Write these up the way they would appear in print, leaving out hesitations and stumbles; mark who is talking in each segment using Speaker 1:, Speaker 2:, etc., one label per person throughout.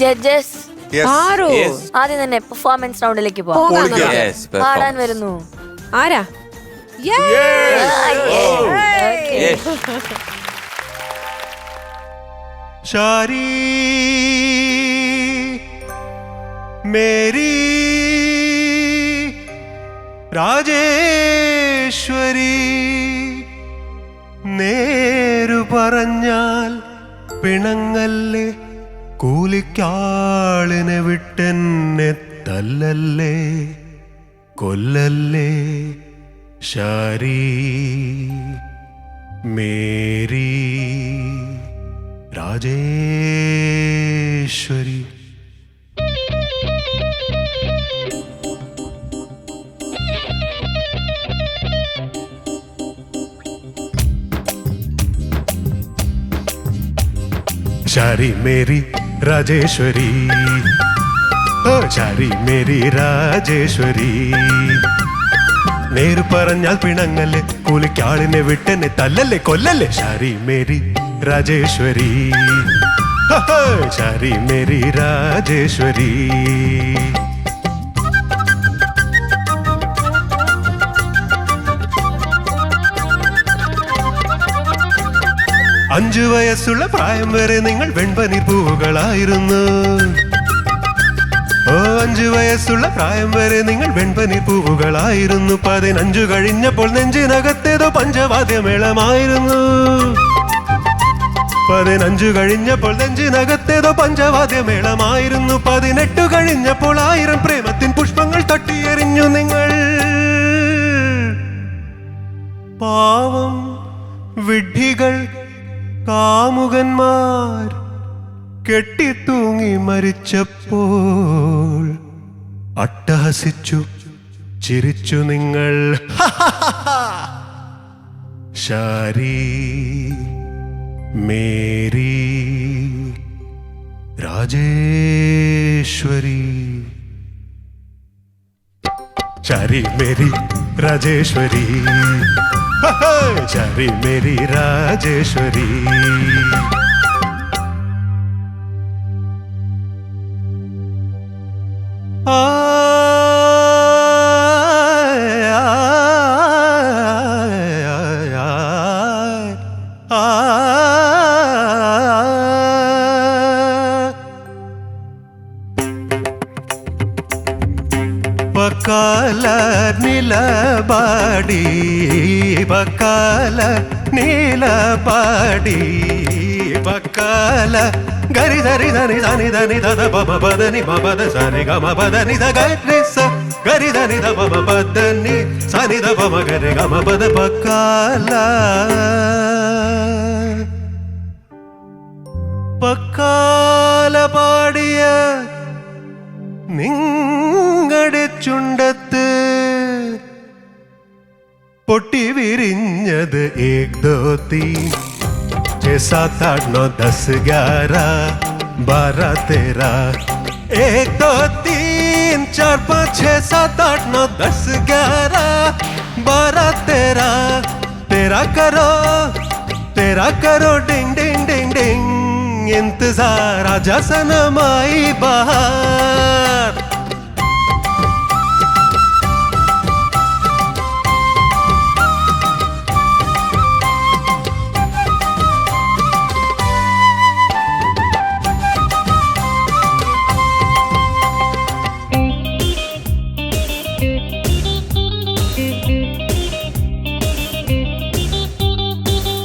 Speaker 1: Judges
Speaker 2: ആരോ
Speaker 1: ആദ്യം തന്നെ performance റൗണ്ടിലേക്ക് പാടാൻ വരുന്നു.
Speaker 2: ആരാ?
Speaker 3: ശാരി മേരി രാജേശ്വരി, നേരു പറഞ്ഞാൽ പിണങ്ങല്ലേ, കൂലിക്കാളിനെ വിട്ടെന്നെ തല്ലല്ലേ കൊല്ലല്ലേ. ശാരി മേരി രാജേശ്വരി. ശാരി മേരി രാജേശ്വരി, ഓ ശാരി മേരി രാജേശ്വരി, നേരു പറഞ്ഞാൽ പിണങ്ങല്ലേ, കൂലിക്കാളിനെ വിട്ടെന്നെ തല്ലല്ലേ കൊല്ലല്ലേ. Shari Mary Rajeshwari, Shari Mary Rajeshwari. അഞ്ചു വയസ്സുള്ള പ്രായം വരെ നിങ്ങൾ വെൺപനി പൂവുകളായിരുന്നു. ഓ 5 വയസ്സുള്ള പ്രായം വരെ നിങ്ങൾ വെൺപനി പൂവുകളായിരുന്നു. 15 കഴിഞ്ഞപ്പോൾ നെഞ്ചിനകത്തേതോ പഞ്ചവാദ്യമേളമായിരുന്നു. 15 കഴിഞ്ഞപ്പോൾ നെഞ്ചിനകത്തേതോ പഞ്ചവാദ്യമേളമായിരുന്നു. 18 കഴിഞ്ഞപ്പോൾ 1000 പ്രേമത്തിൻ പുഷ്പങ്ങൾ തട്ടിയെറിഞ്ഞു നിങ്ങൾ. പാവം വിഡ്ഢികൾ കാമുകന്മാർ കെട്ടിത്തൂങ്ങി മരിച്ചപ്പോൾ അട്ടഹസിച്ചു ചിരിച്ചു നിങ്ങൾ. Shari Mary Rajeshwari, Shari Mary Rajeshwari, Shari Mary Rajeshwari. പക്കാല നിലപാടി, പക്കാല നീലപാടി, പക്കാല ഗരി ധരി ധനി ധനി ധനി ധ പമ പദനി മപദ സനി ഗമ പദനി ധ ഗരി സ ഗരി ധനി ധ പമ പദനി സനി ധ പമ ഗരി ഗമ പദ. പക്കാല പക്കാല പാടിയ നിങ്ങളുടെ ചുണ്ടത്ത് പൊട്ടി വിരിഞ്ഞത് 1 2 3 6 7 8 9 10 11 12 13. 1 2 3 4 5 6 7 8 9 10 11 12 13. तेरा करो डिंग डिंग डिंग डिंग, इंतजार आजा सनम आई बहार.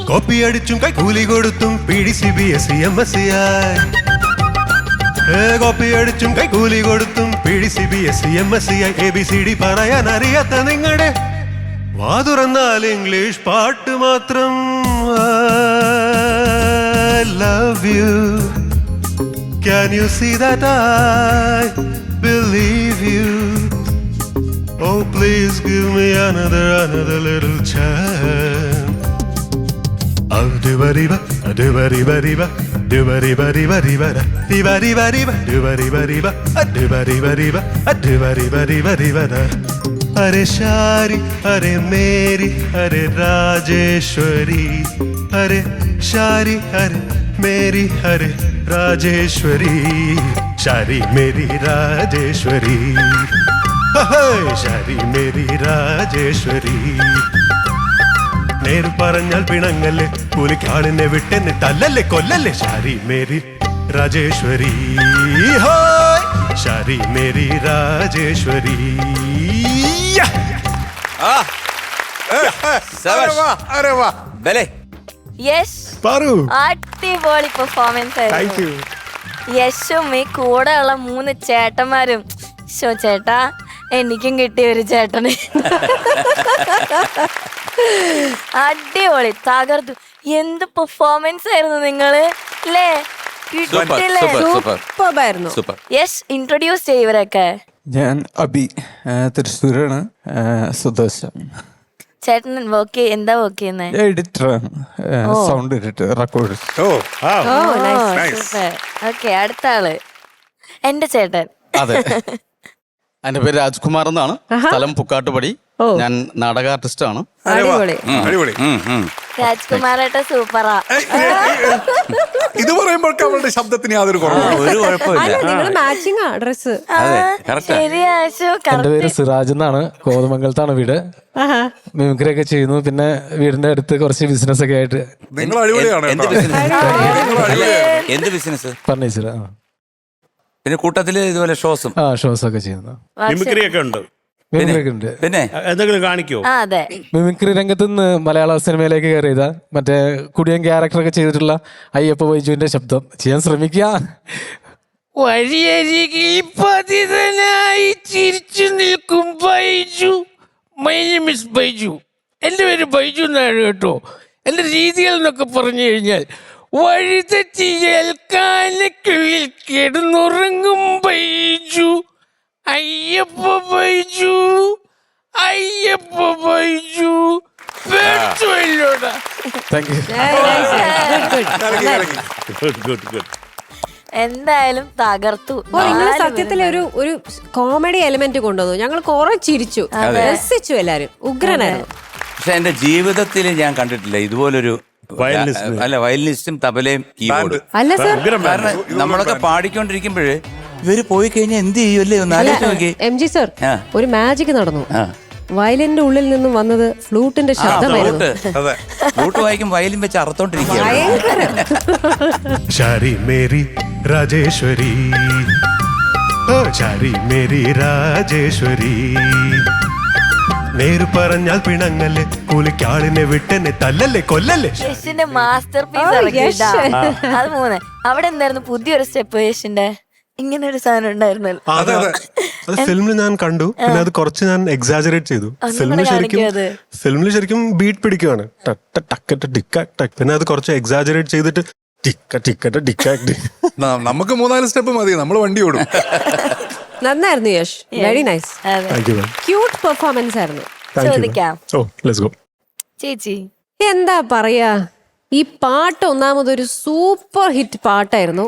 Speaker 3: കോപ്പി അടിച്ചും കൈക്കൂലി കൊടുത്തും PDCBSE MSc ആയി. കോപ്പി അടിച്ചും കൈക്കൂലി കൊടുത്തും PDCBSE MSc ആയി. ABCD പറയാൻ അറിയാത്ത നിങ്ങളുടെ വാതുറന്നാൽ ഇംഗ്ലീഷ് പാട്ട് മാത്രം. I love you, can you see that I believe you? Oh please give me another little chance. Do-ba-dee-ba, do-ba-dee-ba-dee-ba, do-ba-dee-ba-dee-ba-dee-ba, dee-ba-dee-ba-dee-ba, do-ba-dee-ba-dee-ba, do-ba-dee-ba-dee-ba, do-ba-dee-ba-dee-ba-dee-ba. अरे शारी अरे मेरी अरे राजेश्वरी, अरे शारी अरे मेरी अरे രാജേശ്വരി ശാരി മേരി രാജേശ്വരി ശാരി മേരി രാജേശ്വരി നേര് പറഞ്ഞാൽ പിണങ്ങല്ലേ കൂലിക്കാളിനെ വിട്ടെന്നെ തല്ലല്ലേ കൊല്ലല്ലേ ശാരി മേരി രാജേശ്വരി ശാരി മേരി രാജേശ്വരി
Speaker 1: യശ്
Speaker 3: പറു
Speaker 1: അടിപൊളി പെർഫോമൻസ് ആയിരുന്നു. യശും ഈ കൂടെ ഉള്ള 3 ചേട്ടന്മാരും. ചേട്ടാ എനിക്കും കിട്ടിയ ഒരു ചേട്ടന് അടിപൊളി തകർത്തു. എന്ത് പെർഫോമൻസ് ആയിരുന്നു നിങ്ങള് അല്ലേ?
Speaker 2: സൂപ്പറായിരുന്നു.
Speaker 1: യശ് ഇൻട്രൊഡ്യൂസ് ചെയ്യവരൊക്കെ.
Speaker 4: ഞാൻ അബി, തൃശ്ശൂരാണ്, സ്വദേശം.
Speaker 1: ചേട്ടൻ എന്താ വർക്ക് ചെയ്യുന്നത്?
Speaker 4: എഡിറ്ററാണ്, സൗണ്ട് എഡിറ്റർ, റെക്കോർഡ്.
Speaker 1: ഓക്കെ, അടുത്ത ആള് എന്റെ ചേട്ടൻ.
Speaker 5: അതെ, എന്റെ പേര് രാജ്കുമാർ എന്നാണ്, സ്ഥലം പുക്കാട്ടുപടി. ഞാൻ നാടക ആർട്ടിസ്റ്റ് ആണ്.
Speaker 1: രാജ്കുമാറേട്ട സൂപ്പറാ.
Speaker 6: ഇത് പറയുമ്പോഴൊക്കെ അവളുടെ ശബ്ദത്തിന് യാതൊരു
Speaker 2: നിങ്ങൾ മാച്ചിങ് ആ ഡ്രസ്.
Speaker 1: ശരിയാശു.
Speaker 7: എന്റെ പേര് സിറാജ് എന്നാണ്, കോതമംഗലത്താണ് വീട്. മിമിക്രി ഒക്കെ ചെയ്യുന്നു, പിന്നെ വീടിന്റെ അടുത്ത് കുറച്ച് ബിസിനസ് ഒക്കെ ആയിട്ട്.
Speaker 6: നിങ്ങൾ അടിപൊളിയാണ്.
Speaker 5: എന്ത് ബിസിനസ്?
Speaker 7: ഫർണിച്ചർ.
Speaker 5: പിന്നെ കൂട്ടത്തില് ഇതുപോലെ ഷോസും
Speaker 7: ഷോസ് ഒക്കെ ചെയ്യുന്നു.
Speaker 8: മിമിക്രി ഒക്കെ ഉണ്ട്.
Speaker 7: മിമിക്രി ഉണ്ട്.
Speaker 5: പിന്നെ
Speaker 8: എന്തെങ്കിലും കാണിക്കോ?
Speaker 1: അതെ,
Speaker 7: മിമിക്രി രംഗത്ത് നിന്ന് മലയാള സിനിമയിലേക്ക് കയറിയതാ. മറ്റേ കുടിയൻ ക്യാരക്ടറൊക്കെ ചെയ്തിട്ടുള്ള അയ്യപ്പ ബൈജുവിന്റെ ശബ്ദം ചെയ്യാൻ ശ്രമിക്കുക.
Speaker 9: വഴിയരികിൽ പതിതനായി ചിരിച്ചു നിൽക്കും Baiju. My name is Baiju. എൻ്റെ പേര് ബൈജു എന്നാണ് കേട്ടോ. എൻ്റെ രീതികൾ എന്നൊക്കെ പറഞ്ഞു കഴിഞ്ഞാൽ വഴിതെറ്റിയാൽ കാനക്കുള്ളിൽ കിടന്നുറങ്ങും ബൈജു. അയ്യപ്പ ബൈജു, അയ്യപ്പ ബൈജു.
Speaker 7: Thank you.
Speaker 1: എന്തായാലും തകർത്തു.
Speaker 2: നിങ്ങൾ സത്യത്തിലെ ഒരു കോമഡി എലിമെന്റ് കൊണ്ടുവന്നു. ഞങ്ങൾ കുറെ ചിരിച്ചു, രസിച്ചു, എല്ലാരും ഉഗ്രനായിരുന്നു.
Speaker 5: പക്ഷെ എന്റെ ജീവിതത്തിൽ ഞാൻ കണ്ടിട്ടില്ല ഇതുപോലൊരു വയലിനിസ്റ്റും തബലയും കീബോർഡും.
Speaker 2: അല്ല സർ,
Speaker 5: കാരണം നമ്മളൊക്കെ പാടിക്കൊണ്ടിരിക്കുമ്പോഴേ ഇവര് പോയി കഴിഞ്ഞാൽ എന്ത് ചെയ്യുമല്ലേ ഒന്ന് ആലോചിച്ച് നോക്കി.
Speaker 2: എം ജി സർ, ഒരു മാജിക് നടന്നു. വയലിന്റെ ഉള്ളിൽ നിന്നും വന്നത് ഫ്ലൂട്ടിന്റെ ശബ്ദമായിരുന്നു.
Speaker 5: ഫ്ലൂട്ട് വായിക്കും വയലിൻ വെച്ച് അറുത്തോണ്ടിരിക്കുകയാണ്.
Speaker 3: ശാരി മേരി രാജേശ്വരി ശാരി മേരി രാജേശ്വരി നേര് പറഞ്ഞാൽ പിണങ്ങല്ലേ കൂലിക്കാളിനെ വിട്ടെന്നെ തല്ലല്ലേ കൊല്ലല്ലേ.
Speaker 1: യശിന്റെ മാസ്റ്റർ പീസ് ഇറക്കിട്ടാ. അത് 3. അവിടെ എന്തായിരുന്നു പുതിയൊരു സ്റ്റെപ്പ് യശിന്റെ? ഇങ്ങനെ ഒരു സാധനം ഉണ്ടായിരുന്നല്ലോ.
Speaker 3: അത് ഫിലിമിൽ ഞാൻ കണ്ടു, പിന്നെ അത് കുറച്ച് ഞാൻ എക്സാജറേറ്റ് ചെയ്തു. ഫിലിമിൽ ശരിക്കും ബീറ്റ് പിടിക്കുവാണ്, പിന്നെ അത് കുറച്ച് എക്സാജറേറ്റ് ചെയ്തിട്ട്
Speaker 6: നമുക്ക് 4 സ്റ്റെപ്പ് മതി, നമ്മൾ വണ്ടി ഓടും.
Speaker 2: നന്നായിരുന്നു Yash, very nice. Cute performance ആയിരുന്നു.
Speaker 1: ചോദിക്കാം ചേച്ചി,
Speaker 2: എന്താ പറയാ, ഈ പാട്ട് ഒന്നാമതൊരു സൂപ്പർ ഹിറ്റ് പാട്ടായിരുന്നു.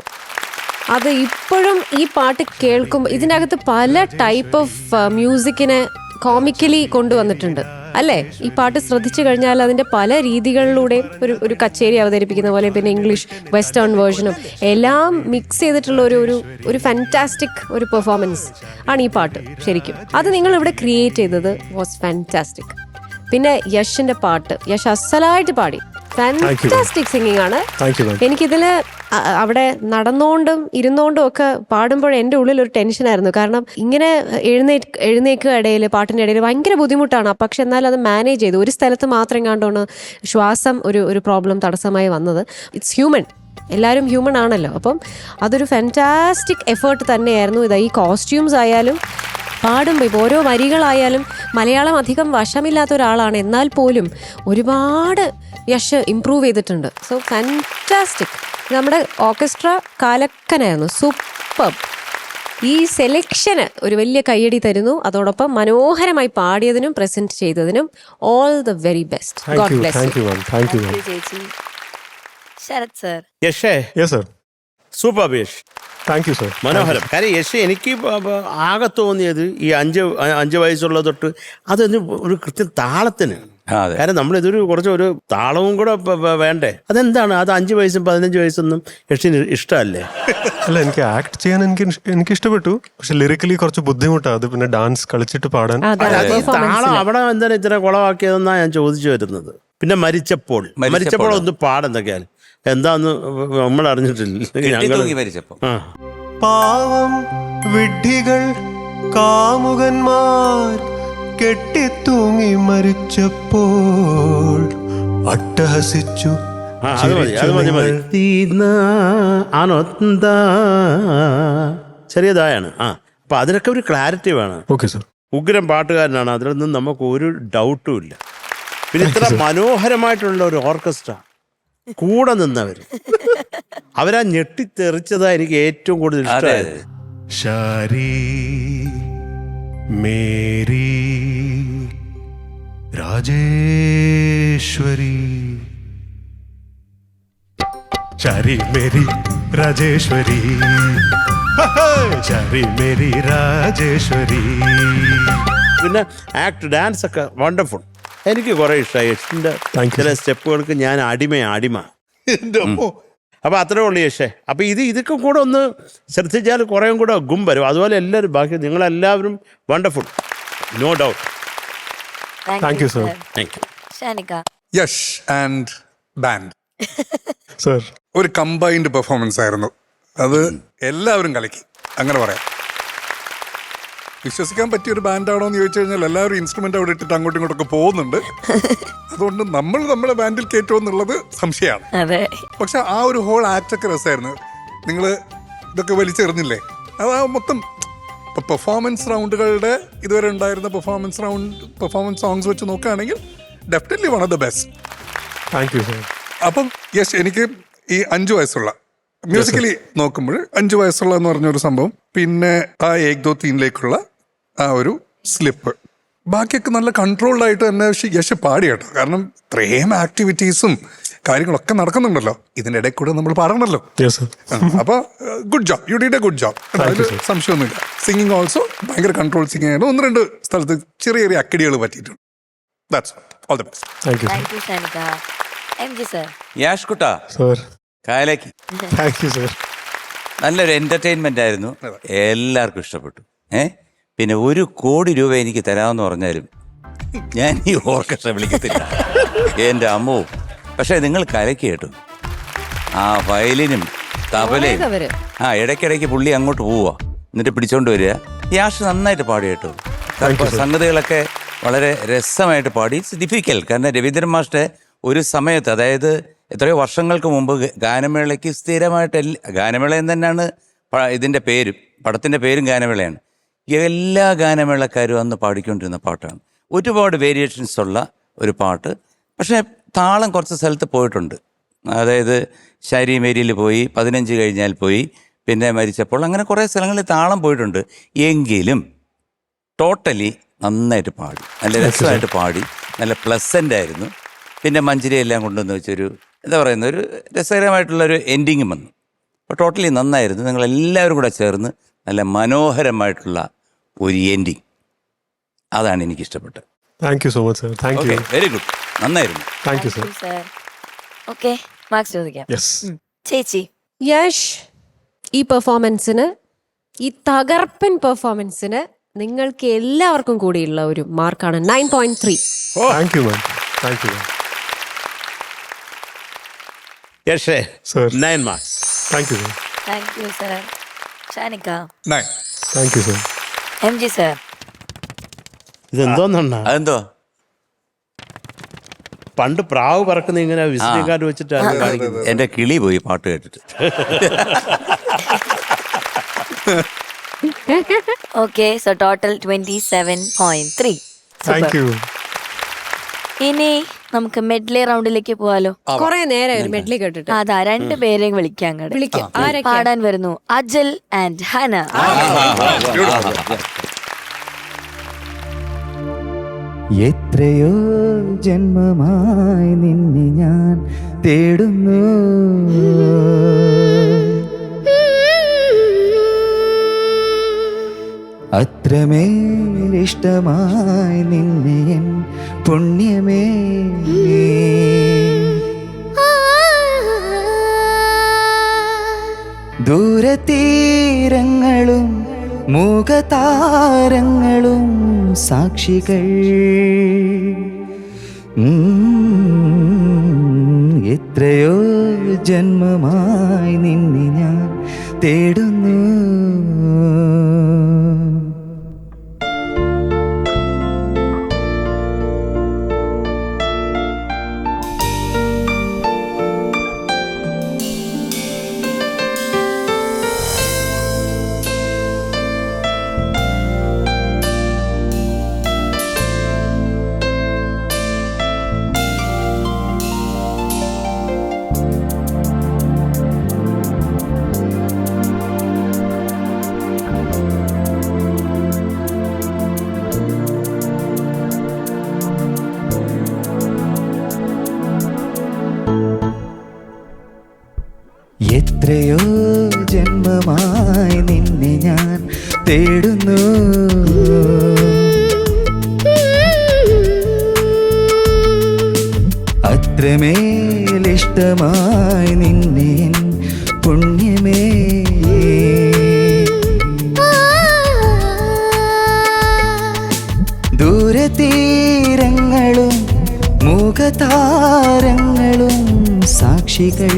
Speaker 2: അത് ഇപ്പോഴും ഈ പാട്ട് കേൾക്കുമ്പോൾ ഇതിനകത്ത് പല ടൈപ്പ് ഓഫ് മ്യൂസിക്കിനെ കോമിക്കലി കൊണ്ടുവന്നിട്ടുണ്ട് അല്ലേ? ഈ പാട്ട് ശ്രദ്ധിച്ചു കഴിഞ്ഞാൽ അതിന്റെ പല രീതികളിലൂടെ ഒരു കച്ചേരി അവതരിപ്പിക്കുന്ന പോലെ, പിന്നെ ഇംഗ്ലീഷ് വെസ്റ്റേൺ വേർഷനും എല്ലാം മിക്സ് ചെയ്തിട്ടുള്ള ഒരു ഫാന്റാസ്റ്റിക് ഒരു പെർഫോമൻസ് ആണ് ഈ പാട്ട്. ശരിക്കും അത് നിങ്ങൾ ഇവിടെ ക്രിയേറ്റ് ചെയ്തത് വാസ് ഫാന്റാസ്റ്റിക്. പിന്നെ യഷിന്റെ പാട്ട്, യശ് അസലായിട്ട് പാടി, ഫാന്റാസ്റ്റിക് സിംഗിങ് ആണ്. എനിക്കിതില് അവിടെ നടന്നുകൊണ്ടും ഇരുന്നുകൊണ്ടും ഒക്കെ പാടുമ്പോൾ എൻ്റെ ഉള്ളിൽ ഒരു ടെൻഷനായിരുന്നു. കാരണം ഇങ്ങനെ എഴുന്നേക്കുക ഇടയിൽ, പാട്ടിൻ്റെ ഇടയിൽ ഭയങ്കര ബുദ്ധിമുട്ടാണ്. പക്ഷെ എന്നാൽ അത് മാനേജ് ചെയ്തു. ഒരു സ്ഥലത്ത് മാത്രം കണ്ടാണ് ശ്വാസം ഒരു പ്രോബ്ലം തടസ്സമായി വന്നത്. ഇറ്റ്സ് ഹ്യൂമൻ, എല്ലാവരും ഹ്യൂമൻ ആണല്ലോ. അപ്പം അതൊരു ഫാന്റാസ്റ്റിക് എഫേർട്ട് തന്നെയായിരുന്നു. ഇത് ഈ കോസ്റ്റ്യൂംസ് ആയാലും പാടുമ്പോൾ ഇപ്പോൾ ഓരോ വരികളായാലും, മലയാളം അധികം വശമില്ലാത്ത ഒരാളാണ്, എന്നാൽ പോലും ഒരുപാട് യശ് ഇംപ്രൂവ് ചെയ്തിട്ടുണ്ട്. So fantastic. നമ്മുടെ ഓർക്കസ്ട്ര കാലക്കനായിരുന്നു, സൂപ്പർ. ഈ സെലക്ഷന് ഒരു വലിയ കയ്യടി തരുന്നു. അതോടൊപ്പം മനോഹരമായി പാടിയതിനും പ്രസന്റ് ചെയ്തതിനും all the very best. God bless you.
Speaker 1: ചേച്ചി. ശരത് സർ.
Speaker 8: യശേ super Yash,
Speaker 3: thank you sir.
Speaker 8: മനോഹരം. കാര്യം യശ് എനിക്ക് ആകെ തോന്നിയത് ഈ 5 വയസ്സുള്ള തൊട്ട് അതൊന്ന് ഒരു കൃത്യം താളത്തിന് കാരണം നമ്മളിതൊരു കുറച്ച് ഒരു താളവും കൂടെ വേണ്ടേ. അതെന്താണ് അത് 5 വയസ്സും 15 വയസ്സൊന്നും യക്ഷിന് ഇഷ്ടമല്ലേ?
Speaker 3: അല്ല, എനിക്ക് ആക്ട് ചെയ്യാൻ എനിക്ക് ഇഷ്ടപ്പെട്ടു. പക്ഷെ ലിറിക്കലി കുറച്ച് ബുദ്ധിമുട്ടാണ്. അത് പിന്നെ ഡാൻസ് കളിച്ചിട്ട് പാടാൻ.
Speaker 8: താളം അവിടെ എന്താണ് ഇത്ര കുളവാക്കിയതെന്നാ ഞാൻ ചോദിച്ചു വരുന്നത്. പിന്നെ മരിച്ചപ്പോൾ ഒന്ന് പാടെന്തൊക്കെയാണ് എന്താന്ന് നമ്മൾ അറിഞ്ഞിട്ടില്ല.
Speaker 3: പാവം വിഡ്ഢികൾ കാമുകന്മാർ കെട്ടിത്തൂങ്ങി മരിച്ചപ്പോൾ അട്ടഹസിച്ചു.
Speaker 8: ചെറിയതായാണ്. അപ്പൊ അതിനൊക്കെ ഒരു ക്ലാരിറ്റി വേണം.
Speaker 3: Okay sir.
Speaker 8: ഉഗ്രം പാട്ടുകാരനാണ്, അതിലൊന്നും നമുക്ക് ഒരു ഡൗട്ടും ഇല്ല. പിന്നെ ഇത്ര മനോഹരമായിട്ടുള്ള ഒരു ഓർക്കസ്ട്ര കൂടെ നിന്നവർ അവരാ ഞെട്ടിത്തെറിച്ചതാ എനിക്ക് ഏറ്റവും കൂടുതൽ ഇഷ്ടമായത്.
Speaker 3: Shari Mary Rajeshwari, Shari Mary Rajeshwari, Shari Mary Rajeshwari.
Speaker 8: പിന്നെ ആക്ട് ഡാൻസ് ഒക്കെ വണ്ടർഫുൾ. എനിക്ക് കുറെ ഇഷ്ടമായി യഷിന്റെ ചില സ്റ്റെപ്പുകൾക്ക്. ഞാൻ അടിമ. അപ്പൊ അത്രേ ഉള്ളു യശേ. അപ്പൊ ഇതൊക്കെ കൂടെ ഒന്ന് ശ്രദ്ധിച്ചാൽ കുറേയും കൂടെ ഗും വരും. അതുപോലെ എല്ലാവരും ബാക്കി നിങ്ങളെല്ലാവരും wonderful, no doubt.
Speaker 3: Thank you sir.
Speaker 8: Thank you.
Speaker 1: Shanika.
Speaker 6: Yash and band
Speaker 3: sir
Speaker 6: ഒരു കമ്പൈൻഡ് പെർഫോമൻസ് ആയിരുന്നു. അത് എല്ലാവരും കലക്കി, അങ്ങനെ പറയാം. വിശ്വസിക്കാൻ പറ്റിയ ഒരു ബാൻഡാണോ എന്ന് ചോദിച്ചു കഴിഞ്ഞാൽ എല്ലാവരും ഇൻസ്ട്രുമെന്റ് അവിടെ ഇട്ടിട്ട് അങ്ങോട്ടും ഇങ്ങോട്ടൊക്കെ പോകുന്നുണ്ട്. അതുകൊണ്ട് നമ്മളെ ബാൻഡിൽ കയറ്റുമോ എന്നുള്ളത് സംശയമാണ്. പക്ഷെ ആ ഒരു ഹോൾ ആക്ടൊക്കെ രസമായിരുന്നു. നിങ്ങൾ ഇതൊക്കെ വലിച്ചെറിഞ്ഞില്ലേ, അത് ആ മൊത്തം പെർഫോമൻസ് റൗണ്ടുകളുടെ ഇതുവരെ ഉണ്ടായിരുന്ന പെർഫോമൻസ് സോങ്സ് വെച്ച് നോക്കുകയാണെങ്കിൽ definitely one of the best.
Speaker 3: Thank you sir.
Speaker 6: അപ്പം യശ്, എനിക്ക് ഈ 5 വയസ്സുള്ള മ്യൂസിക്കലി നോക്കുമ്പോൾ 5 വയസ്സുള്ള എന്ന് പറഞ്ഞൊരു സംഭവം, പിന്നെ ആ ഏക് ദോ തീനിലേക്കുള്ള ആ ഒരു സ്ലിപ്പ്, ബാക്കിയൊക്കെ നല്ല കൺട്രോൾഡ് ആയിട്ട് തന്നെ യശ് പാടി കേട്ടോ. കാരണം ഇത്രയും ആക്ടിവിറ്റീസും കാര്യങ്ങളൊക്കെ നടക്കുന്നുണ്ടല്ലോ, ഇതിൻ്റെ ഇടയിൽ കൂടെ നമ്മൾ പാടണമല്ലോ. അപ്പൊ good job, you did a good job, അതിൽ സംശയമൊന്നുമില്ല. സിംഗിങ് ഓൾസോ ഭയങ്കര കൺട്രോൾ സിംഗിങ് ആയിട്ട് 1-2 സ്ഥലത്ത് ചെറിയ ചെറിയ അക്കടികൾ പറ്റിയിട്ടുണ്ട്. That's all the best.
Speaker 3: Thank you
Speaker 1: thank you Shanika. MG sir.
Speaker 5: Yash കുട്ടാ
Speaker 3: സർ.
Speaker 5: കായലേക്ക്
Speaker 3: താങ്ക് യു സർ.
Speaker 5: നല്ലൊരു എന്റർടൈൻമെന്റ് ആയിരുന്നു, എല്ലാവർക്കും ഇഷ്ടപ്പെട്ടു. പിന്നെ 1 കോടി രൂപ എനിക്ക് തരാമെന്ന് പറഞ്ഞാലും ഞാൻ ഈ ഓർക്കസ്ട്ര വിളിക്കത്തില്ല, എൻ്റെ അമ്മോ. പക്ഷെ നിങ്ങൾ കലക്കി കേട്ടു. ആ വയലിനും തബലയും ഇടയ്ക്കിടയ്ക്ക് പുള്ളി അങ്ങോട്ട് പോവുക, എന്നിട്ട് പിടിച്ചോണ്ട് വരിക. യാഷ് നന്നായിട്ട് പാടി കേട്ടു. സംഗതികളൊക്കെ വളരെ രസമായിട്ട് പാടി. It's difficult. കാരണം രവീന്ദ്രൻ മാസ്റ്റർ ഒരു സമയത്ത്, അതായത് എത്രയോ വർഷങ്ങൾക്ക് മുമ്പ് ഗാനമേളയ്ക്ക് സ്ഥിരമായിട്ട് ഗാനമേള എന്ന് തന്നെയാണ് ഇതിൻ്റെ പേരും, പടത്തിൻ്റെ പേരും ഗാനമേളയാണ്. എല്ലാ ഗാനമേളക്കാരും അന്ന് പാടിക്കൊണ്ടിരുന്ന പാട്ടാണ്. ഒരുപാട് വേരിയേഷൻസ് ഉള്ള ഒരു പാട്ട്. പക്ഷേ താളം കുറച്ച് സ്ഥലത്ത് പോയിട്ടുണ്ട്. അതായത് ശാരി മേരിയിൽ പോയി, 15 കഴിഞ്ഞാൽ പോയി, പിന്നെ മരിച്ചപ്പോൾ, അങ്ങനെ കുറേ സ്ഥലങ്ങളിൽ താളം പോയിട്ടുണ്ട്. എങ്കിലും ടോട്ടലി നന്നായിട്ട് പാടി, നല്ല രസമായിട്ട് പാടി, നല്ല പ്ലസൻ്റ് ആയിരുന്നു. പിന്നെ മഞ്ജരിയെല്ലാം കൊണ്ടുവന്ന് വെച്ചൊരു എന്താ പറയുന്ന ഒരു രസകരമായിട്ടുള്ളൊരു എൻഡിങ്ങും വന്നു. അപ്പോൾ ടോട്ടലി നന്നായിരുന്നു. നിങ്ങളെല്ലാവരും കൂടെ ചേർന്ന് നല്ല മനോഹരമായിട്ടുള്ള ഒരു എൻഡിങ്, അതാണ് എനിക്കിഷ്ടപ്പെട്ടത്.
Speaker 3: Thank you so much sir. Thank you.
Speaker 5: Very good, നന്നായിരുന്നു.
Speaker 3: Thank you sir.
Speaker 1: Okay, marks ചോദിക്കാം. ചേച്ചി.
Speaker 2: യഷ്, ഈ പെർഫോമൻസിന്, ഈ തകർപ്പൻ പെർഫോമൻസിന് നിങ്ങൾക്ക് എല്ലാവർക്കും കൂടിയുള്ള ഒരു മാർക്കാണ് 9.3.
Speaker 3: Thank you ma'am. Thank you ma'am.
Speaker 8: യഷേ
Speaker 3: sir.
Speaker 8: 9 marks.
Speaker 3: Thank you sir.
Speaker 1: Thank you sir. Shanika.
Speaker 6: 9.
Speaker 3: Thank you sir.
Speaker 1: MG sir.
Speaker 8: ഇതെന്തോന്നാ?
Speaker 5: അതെന്തോ
Speaker 8: പണ്ട് പ്രാവ് പറക്കുന്ന ഇങ്ങനെ വിസിറ്റിംഗ് കാർഡ് വെച്ചിട്ടാണ് കാണിക്കുന്നത്.
Speaker 5: എൻ്റെ കിളി പോയി പാട്ട് കേട്ടിട്ട്.
Speaker 1: Okay, so total 27.3.
Speaker 3: Thank you.
Speaker 1: ഇനി നമുക്ക് മെഡ്ലി റൗണ്ടിലേക്ക് പോവാലോ.
Speaker 2: കുറെ നേരം ഒരു മെഡ്ലി കേട്ടിട്ട്.
Speaker 1: അതാ 2 പേരെയും വിളിക്കാം.
Speaker 2: വിളിക്കാം. ആരൊക്കെയാ?
Speaker 1: പാടാൻ വരുന്നു അജൽ ആൻഡ് ഹന.
Speaker 10: എത്രയോ ജന്മമായി നിന്നെ ഞാൻ തേടുന്നു, അത്രമേലിഷ്ടമായി നിന്നെ എൻ പുണ്യമേ. ദൂരതീരങ്ങളും മൂകതാരങ്ങളും സാക്ഷികൾ. എത്രയോ ജന്മമായി നിന്നെ ഞാൻ തേടുന്നു. എത്രയോ ജന്മമായി നിന്നെ ഞാൻ തേടുന്നു. അത്രമേലിഷ്ടമായി നിന്നെ പുണ്യമേ. ദൂരതീരങ്ങളും മൂകതാരങ്ങളും സാക്ഷികൾ.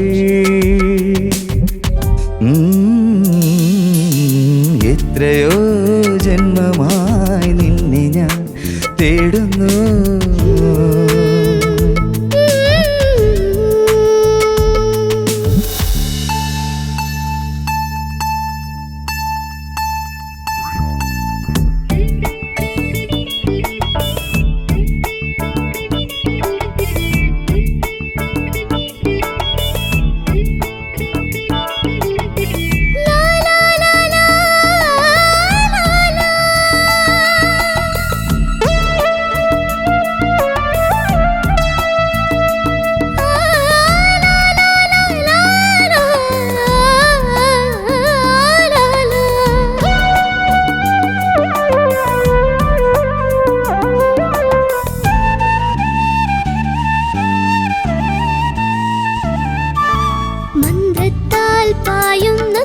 Speaker 10: എത്രയോ ജന്മമായി നിന്നെ ഞാൻ തേടുന്നു.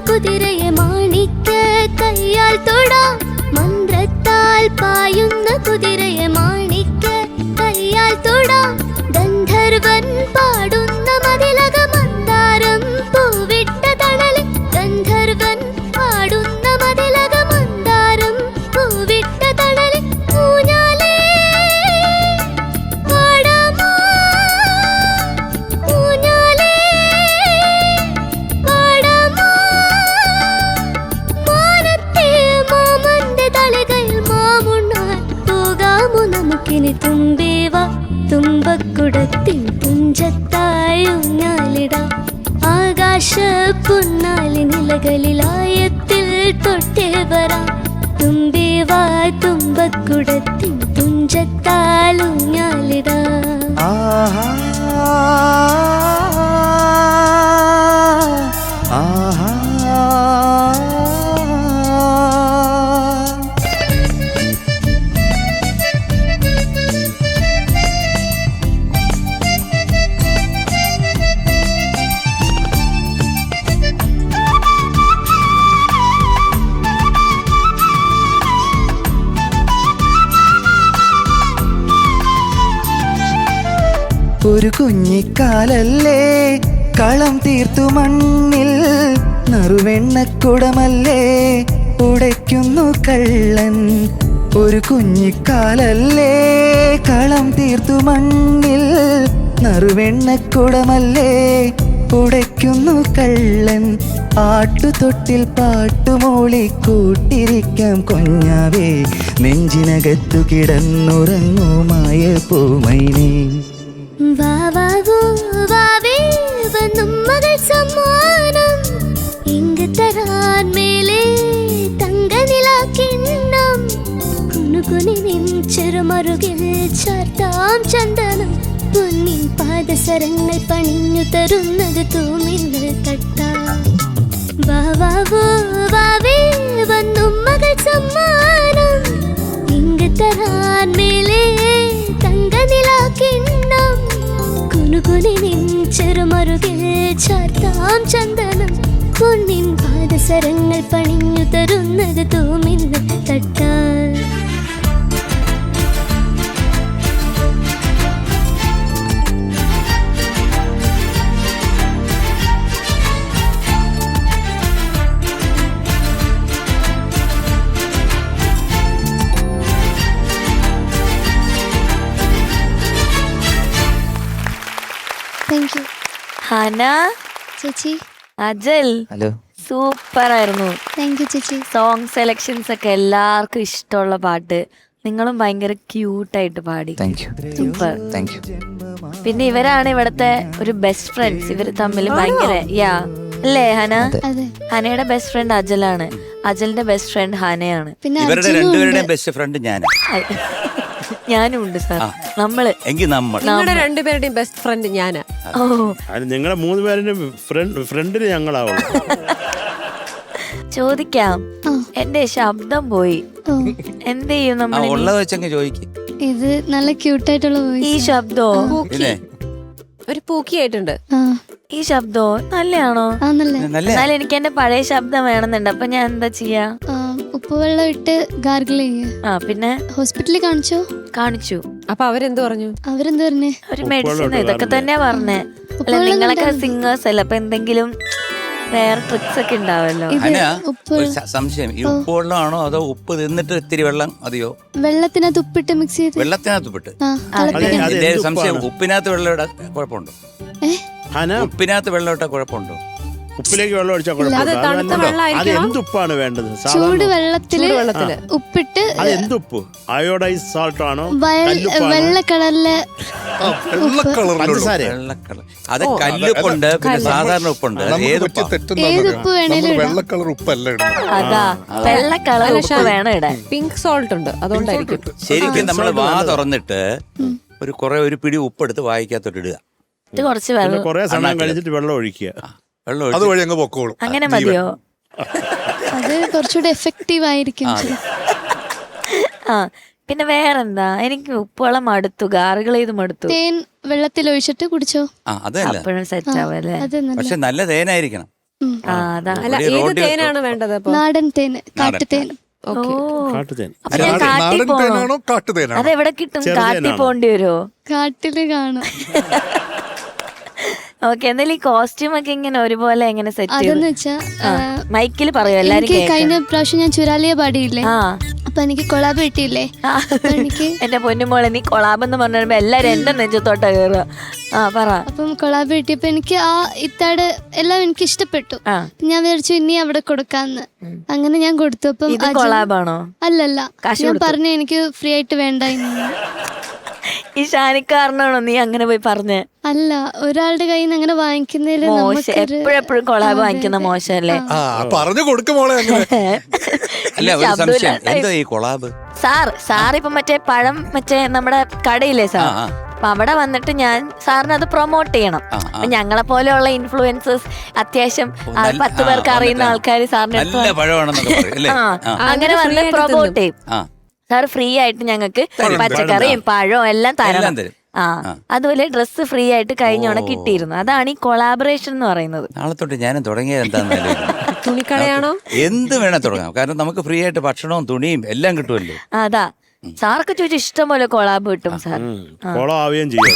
Speaker 11: കുതിരയെ മാണിക്ക കയ്യാൽ തൊടാം. മന്ത്രത്താൽ പായുന്ന കുതിരയെ മാണിക്ക കയ്യാൽ തൊടാം. ഗന്ധർവൻ പാടുന്ന മതിലക മന്ദാരം പൂവിട്ട തണലിൽ. ഗന്ധർവൻ പാടുന്ന മതിലക മന്ദാരം പൂവിട്ട തണലിൽ. ഊഞ്ഞാലേ പാടാമോ ഊഞ്ഞാലേ പാടാമോ. മാനത്തെ മാമന്റെ തലകയിൽ മാമുണ്ണാൻ പോകാമോ നമുക്കിനി. തുമ്പേവ തുമ്പക്കുടത്തിൻ തുഞ്ചത്തായി ഊഞ്ഞാലിടാം. ആകാശ പൊന്നാലി നിലകളിലായത്തിൽ തൊട്ടേ വരാം. തുമ്പേവാ തുമ്പക്കുടത്തിൻ തുഞ്ചത്താൽ ഊഞ്ഞാലിടാം.
Speaker 10: ആഹാ ആഹാ. ഒരു കുഞ്ഞിക്കാലല്ലേ കളം തീർത്തു മണ്ണിൽ. നറുവെണ്ണക്കുടമല്ലേ ഉടയ്ക്കുന്നു കള്ളൻ. ഒരു കുഞ്ഞിക്കാലല്ലേ കളം തീർത്തു മണ്ണിൽ. നറുവെണ്ണക്കുടമല്ലേ ഉടയ്ക്കുന്നു കള്ളൻ. ആട്ടുതൊട്ടിൽ പാട്ടുമൂളി കൂട്ടിരിക്കാം കുഞ്ഞാവേ. നെഞ്ചിനകത്തു കിടന്നുറങ്ങുമായ പൂമൈനേ.
Speaker 11: വാവാവോ വാവേ വന്നും മകൾ സമ്മാനം. ഇങ്ങ് തരാൻ മേലെ തങ്കനിലാക്കിണ്ണം. കുനുകുനി നിൻ ചെറുമറുകിൽ ചാർത്താം ചന്ദനം. പൊന്നിൻ പാദസരങ്ങൾ പണിഞ്ഞു തരുന്നത് തൂമിന്നൽ തട്ടാം. വാവാവോ വാവേ വന്നും മകൾ സമ്മാനം. പാദസരങ്ങൾ പണിഞ്ഞു തരുന്നത് തൂമില്ല തട്ടാൽ. താങ്ക് യു
Speaker 1: ഹന,
Speaker 11: ചേച്ചി.
Speaker 1: Agile,
Speaker 10: hello.
Speaker 1: സൂപ്പർ ആയിരുന്നു.
Speaker 11: താങ്ക് യു ചേച്ചി.
Speaker 1: സോങ് സെലക്ഷൻസ് ഒക്കെ എല്ലാവർക്കും ഇഷ്ടമുള്ള പാട്ട്. നിങ്ങളും ഭയങ്കര ക്യൂട്ടായിട്ട് പാടി.
Speaker 10: Thank you.
Speaker 1: Super.
Speaker 10: Thank you.
Speaker 1: പിന്നെ ഇവരാണ് ഇവിടുത്തെ ഒരു ബെസ്റ്റ് ഫ്രണ്ട്സ്. ഇവര് തമ്മിൽ ഭയങ്കര അല്ലേ ഹന?
Speaker 11: അതെ.
Speaker 1: ഹനയുടെ ബെസ്റ്റ് ഫ്രണ്ട് അജലാണ്, അജലിന്റെ ബെസ്റ്റ് ഫ്രണ്ട് ഹനയാണ്.
Speaker 11: പിന്നെ
Speaker 5: ഇവരുടെ രണ്ടുപേരുടെയും ബെസ്റ്റ് ഫ്രണ്ട് ഞാൻ.
Speaker 1: ഞാനും ഉണ്ട് സാർ. നമ്മള്
Speaker 5: എങ്കിൽ നമ്മൾ
Speaker 2: നിങ്ങളുടെ രണ്ടുപേരുടെയും ബെസ്റ്റ് ഫ്രണ്ട് ഞാനാ.
Speaker 1: ഓ,
Speaker 8: അതിന് നിങ്ങളെ 3 പേരുടെയും ഫ്രണ്ടിന് ഞങ്ങളാവുള്ളൂ.
Speaker 1: ചോദിക്കാം. എന്റെ ശബ്ദം പോയി, എന്ത് ചെയ്യും നമ്മൾ?
Speaker 5: ഉള്ളത് വെച്ചങ്ങ് ചോദിക്കും.
Speaker 11: ഇത് നല്ല ക്യൂട്ടായിട്ടുള്ള
Speaker 1: ഈ
Speaker 11: വോയിസ്.
Speaker 1: ശബ്ദോ,
Speaker 5: പിന്നെ
Speaker 2: ഒരു പൂക്കിയായിട്ടുണ്ട്.
Speaker 1: ഈ ശബ്ദോ നല്ലയാണോ?
Speaker 11: ആന്നല്ലേ.
Speaker 5: നല്ല
Speaker 1: എന്നാലും എനിക്ക് എന്റെ പഴയ ശബ്ദം വേണമെന്നുണ്ട്. അപ്പൊ ഞാൻ എന്താ ചെയ്യാ?
Speaker 11: ഉപ്പുവെള്ളം ഇട്ട് ഗാർഗിൾ ചെയ്യുക.
Speaker 1: പിന്നെ
Speaker 11: ഹോസ്പിറ്റലിൽ കാണിച്ചോ?
Speaker 1: കാണിച്ചു.
Speaker 2: അപ്പൊ അവരെന്ത് പറഞ്ഞു?
Speaker 11: അവരെന്ത് പറഞ്ഞേ?
Speaker 1: ഒരു മെഡിസിൻ ഇതൊക്കെ തന്നെയാ പറഞ്ഞേ. അല്ല, നിങ്ങളൊക്കെ സിംഗേഴ്സ് അല്ല, അപ്പൊ എന്തെങ്കിലും വേറെ ട്രിക്സ് ഒക്കെ ഉണ്ടാവല്ലോ.
Speaker 5: അനയാ,
Speaker 11: ഉപ്പ്
Speaker 5: ഒരു സംശയം. ഈ ഉപ്പ് വെള്ളമാണോ അതോ ഉപ്പ് തിന്നിട്ട് ഇത്തിരി വെള്ളം മതിയോ?
Speaker 11: വെള്ളത്തിനകത്ത് ഉപ്പിട്ട് മിക്സ് ചെയ്ത്
Speaker 5: വെള്ളത്തിനകത്ത് ഉപ്പിട്ട്.
Speaker 11: തിളപ്പിക്കണം.
Speaker 5: എന്റെ ഒരു സംശയം, ഉപ്പിനകത്ത് വെള്ളം ഇടാൻ കുഴപ്പമുണ്ടോ?
Speaker 8: ഹന,
Speaker 5: ഉപ്പിനകത്ത് വെള്ളം ഇട്ടാൽ കുഴപ്പമുണ്ടോ?
Speaker 8: ഉപ്പിലേക്ക് വെള്ളം ഒഴിച്ചാൽ
Speaker 2: അത് തണുത്ത
Speaker 8: കുഴപ്പമില്ല. അത്
Speaker 2: വെള്ളമായിരിക്കണം.
Speaker 8: എന്തുപ്പാണ് വേണ്ടത്?
Speaker 11: ചൂട് വെള്ളത്തില്
Speaker 2: വെള്ളത്തില്
Speaker 11: ഉപ്പിട്ട്
Speaker 8: അത് എന്തുപ്പ്? അയോഡൈസ് സാൾട്ട് ആണോ?
Speaker 11: വെള്ള കളറില്
Speaker 6: വെള്ള കളറിലുള്ള
Speaker 8: പഞ്ചസാര.
Speaker 5: വെള്ളക്കളർ. അത് കല്ലുപ്പുണ്ട്, പിന്നെ സാധാരണ ഉപ്പുണ്ട്. ഏത് ഉപ്പാ?
Speaker 11: ഏത് ഉപ്പ് വേണേലും ഇടാം.
Speaker 6: വെള്ള കളർ ഉപ്പല്ല ഇടുന്നത്.
Speaker 1: അതാ വെള്ള കളർ ഉപ്പ് വേണം ഇടാൻ.
Speaker 2: പിങ്ക് സോൾട്ട് ഉണ്ട്, അതുകൊണ്ടായിരിക്കും.
Speaker 5: ശരിക്കും നമ്മൾ വാ തുറന്നിട്ട് ഒരു പിടി ഉപ്പെടുത്ത് വായിക്കാത്തോട്ട് ഇടുക.
Speaker 1: ഇത് കുറച്ച്
Speaker 8: പിന്നെ
Speaker 1: വെള്ളം
Speaker 8: കുറെ സമയം കഴിച്ചിട്ട് വെള്ളം ഒഴിക്കുക.
Speaker 5: വെള്ളം ഒഴിച്ച്
Speaker 6: അതുവഴി അങ്ങ് പൊക്കോളും.
Speaker 1: അങ്ങനെ മതിയോ?
Speaker 11: അത് കുറച്ചുകൂടെ എഫക്റ്റീവ് ആയിരിക്കും.
Speaker 1: ആ, പിന്നെ വേറെന്താ? എനിക്ക് ഉപ്പുവെള്ളം മടുത്തു, ഗാറുകൾ ചെയ്ത് മടുത്തു.
Speaker 11: തേൻ വെള്ളത്തിൽ ഒഴിച്ചിട്ട് കുടിച്ചോ?
Speaker 5: അതല്ല,
Speaker 1: അപ്പോഴും സെറ്റ് ആവല്ലേ?
Speaker 11: അത് നല്ല
Speaker 5: പക്ഷെ നല്ല തേനായിരിക്കണം.
Speaker 1: ആ, അതാ.
Speaker 2: അല്ല, ഏത് തേനാണ് വേണ്ടത് അപ്പൊ?
Speaker 11: നാടൻ തേൻ, കാട്ടുതേൻ.
Speaker 1: ഓ,
Speaker 8: കാട്ടുതേൻ.
Speaker 1: അപ്പൊ ഞാൻ കാട്ടി
Speaker 6: നാടൻ
Speaker 1: പോണോ?
Speaker 6: തേനാണോ കാട്ടുതേനാണോ?
Speaker 1: അതെവിടെ കിട്ടും? കാട്ടി
Speaker 8: ചെറുതേനാണോ?
Speaker 1: പോണ്ടി വരുമോ?
Speaker 11: കാട്ടില് കാണും.
Speaker 1: ഓക്കെ, എന്തായാലും ഈ കോസ്റ്റ്യൂം ഒക്കെ ഇങ്ങനെ ഒരുപോലെ എങ്ങനെ സെറ്റ്
Speaker 11: അതെന്ന് വെച്ചാ
Speaker 1: മൈക്കിൽ പറയോ എല്ലാരും
Speaker 11: എനിക്ക് കഴിഞ്ഞ പ്രാവശ്യം ഞാൻ ചുരാലിയ പാടിയില്ലേ? അപ്പൊ എനിക്ക് കൊളാബ് കിട്ടിയില്ലേ? എനിക്ക്
Speaker 1: എന്റെ പൊന്നുമോളെ, നീ കൊളാബെന്ന് പറഞ്ഞപ്പോ എല്ലാരും എന്റെ നെഞ്ചത്തോട്ട കയറുക. ആ, പറ.
Speaker 11: അപ്പം കൊളാബ് കിട്ടിയപ്പോ എനിക്ക് ആ ഇത്താട് എല്ലാം എനിക്ക് ഇഷ്ടപ്പെട്ടു. ഞാൻ വിചാരിച്ചു ഇനി അവിടെ കൊടുക്കാന്ന്. അങ്ങനെ ഞാൻ കൊടുത്തു. അപ്പം
Speaker 1: ഇത് കൊളാബാണോ?
Speaker 11: അല്ലല്ല, ഞാൻ പറഞ്ഞു എനിക്ക് ഫ്രീ ആയിട്ട് വേണ്ട.
Speaker 1: ഈ ഷാനിക്കാരനാണോ നീ അങ്ങനെ പോയി പറഞ്ഞേ?
Speaker 11: അല്ല, ഒരാളുടെ കയ്യിൽ നിന്ന് അങ്ങനെ വാങ്ങിക്കുന്നതില്
Speaker 1: മോശം. എപ്പോഴെപ്പോഴും കൊളാബ് വാങ്ങിക്കുന്ന മോശമല്ലേ?
Speaker 6: പറഞ്ഞു കൊടുക്കും മോളെ.
Speaker 5: അല്ല, ഒരു സംശയം, എന്തോ ഈ കൊളാബ്?
Speaker 1: സാർ ഇപ്പൊ മറ്റേ പഴം നമ്മുടെ കടയില്ലേ സാർ, അപ്പൊ അവിടെ വന്നിട്ട് ഞാൻ സാറിന് അത് പ്രൊമോട്ട് ചെയ്യണം. അപ്പൊ ഞങ്ങളെ പോലെയുള്ള ഇൻഫ്ലുവൻസേഴ്സ്, അത്യാവശ്യം 10 പേർക്ക് അറിയുന്ന ആൾക്കാർ സാറിന്
Speaker 5: നല്ല പഴമാണെന്നൊക്കെ പറയും അല്ലേ?
Speaker 1: അങ്ങനെ വന്ന് പ്രൊമോട്ട് ചെയ്യും. സാർ ഫ്രീ ആയിട്ട് ഞങ്ങൾക്ക് പച്ചക്കറിയും പഴവും എല്ലാം തരണം. അതുപോലെ ഡ്രസ്സ് ഫ്രീ ആയിട്ട് കഴിഞ്ഞോണം കിട്ടിയിരുന്നു. അതാണ് ഈ കൊളാബറേഷൻ എന്ന് പറയുന്നത്.
Speaker 5: നാളെ തൊട്ട് ഞാനും തുടങ്ങിയത് എന്താണെന്ന്
Speaker 2: തുണിക്കടയാണോ?
Speaker 5: എന്ത് വേണേ തുടങ്ങാം. കാരണം നമുക്ക് ഫ്രീ ആയിട്ട് ഭക്ഷണവും തുണിയും എല്ലാം കിട്ടുമല്ലോ.
Speaker 1: അതാ, സാർക്ക് ചോദിച്ചു ഇഷ്ടം പോലെ കൊളാബ് കിട്ടും സാർ.
Speaker 8: കൊളാവുകയും ചെയ്യും.